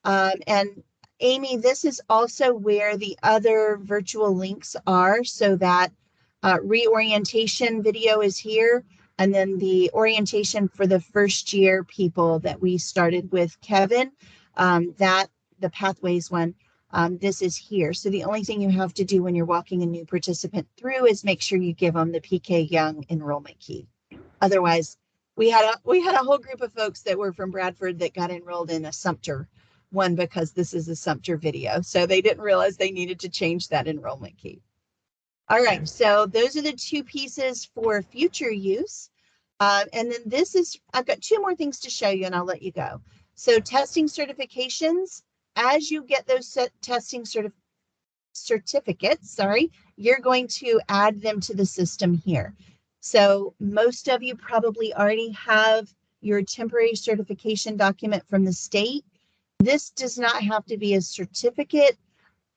And Amy, this is also where the other virtual links are, so that reorientation video is here. And then the orientation for the first year people that we started with Kevin, the pathways one, this is here. So the only thing you have to do when you're walking a new participant through is make sure you give them the PK Young enrollment key. Otherwise, we had a whole group of folks that were from Bradford that got enrolled in a Sumter one, because this is a Sumter video. So they didn't realize they needed to change that enrollment key. All right, so those are the 2 pieces for future use. And then I've got 2 more things to show you and I'll let you go. So testing certifications, as you get those testing certificates, you're going to add them to the system here. So most of you probably already have your temporary certification document from the state. This does not have to be a certificate.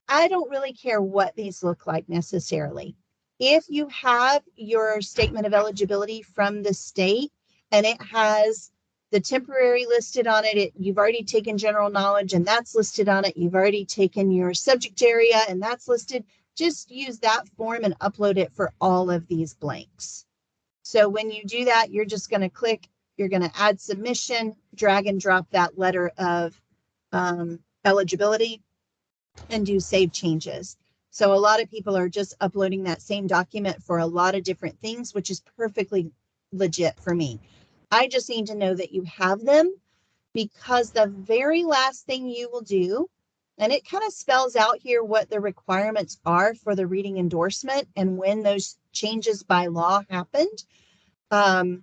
I don't really care what these look like necessarily. If you have your statement of eligibility from the state and it has the temporary listed on it, you've already taken general knowledge and that's listed on it, you've already taken your subject area and that's listed, just use that form and upload it for all of these blanks. So when you do that, you're just going to click, you're going to add submission, drag and drop that letter of eligibility, and do save changes. So a lot of people are just uploading that same document for a lot of different things, which is perfectly legit for me. I just need to know that you have them, because the very last thing you will do And it kind of spells out here what the requirements are for the reading endorsement and when those changes by law happened. The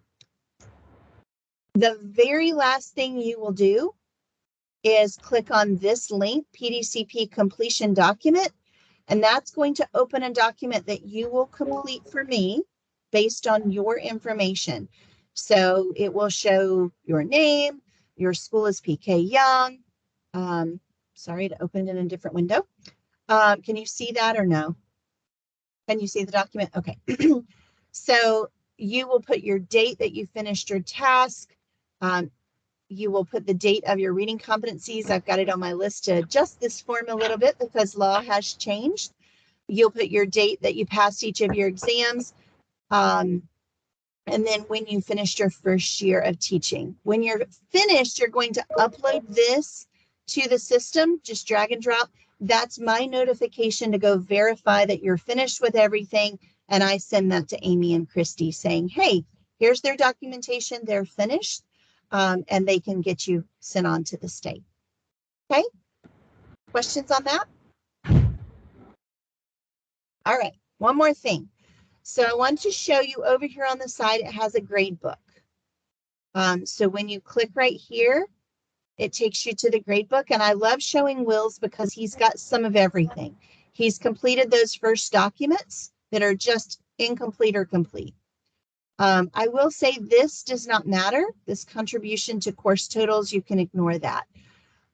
very last thing you will do is click on this link, PDCP completion document, and that's going to open a document that you will complete for me based on your information. So it will show your name, your school is PK Young. Sorry to open it in a different window. Can you see that or no? Can you see the document? Okay. So you will put your date that you finished your task. You will put the date of your reading competencies. I've got it on my list to adjust this form a little bit because law has changed. You'll put your date that you passed each of your exams. And then when you finished your first year of teaching. When you're finished, you're going to upload this to the system, just drag and drop. That's my notification to go verify that you're finished with everything. And I send that to Amy and Christy saying, hey, here's their documentation, they're finished. And they can get you sent on to the state. Okay, questions on that? All right, one more thing. So I want to show you over here on the side, it has a grade book. So when you click right here, it takes you to the grade book. And I love showing Will's because he's got some of everything. He's completed those first documents that are just incomplete or complete. I will say this does not matter. This contribution to course totals, you can ignore that.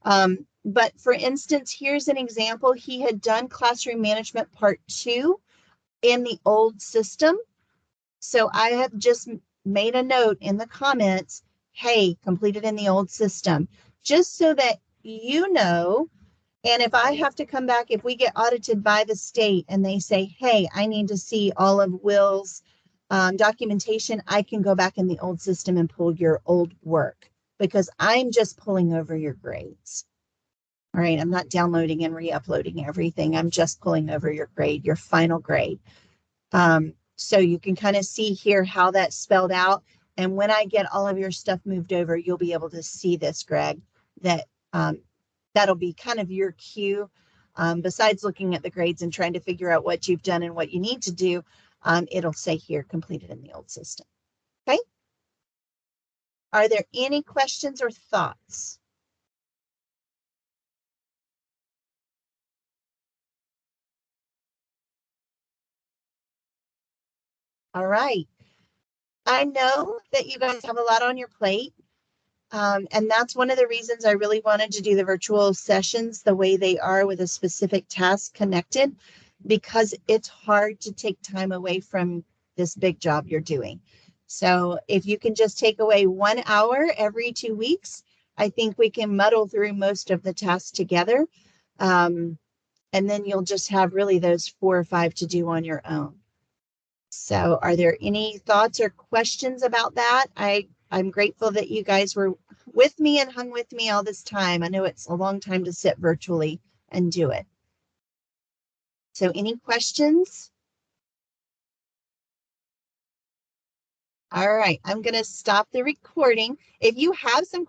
But for instance, here's an example. He had done classroom management part 2 in the old system. So I have just made a note in the comments, hey, completed in the old system, just so that you know. And if I have to come back, if we get audited by the state and they say, hey, I need to see all of Will's documentation, I can go back in the old system and pull your old work because I'm just pulling over your grades. All right, I'm not downloading and re-uploading everything. I'm just pulling over your grade, your final grade. So you can kind of see here how that's spelled out. And when I get all of your stuff moved over, you'll be able to see this, Greg, that that'll be kind of your cue. Besides looking at the grades and trying to figure out what you've done and what you need to do, it'll say here, completed in the old system. Okay. Are there any questions or thoughts? All right. I know that you guys have a lot on your plate. And that's one of the reasons I really wanted to do the virtual sessions the way they are with a specific task connected, because it's hard to take time away from this big job you're doing. So if you can just take away 1 hour every 2 weeks, I think we can muddle through most of the tasks together. And then you'll just have really those 4 or 5 to do on your own. So are there any thoughts or questions about that? I'm grateful that you guys were with me and hung with me all this time. I know it's a long time to sit virtually and do it. So any questions? All right, I'm going to stop the recording. If you have some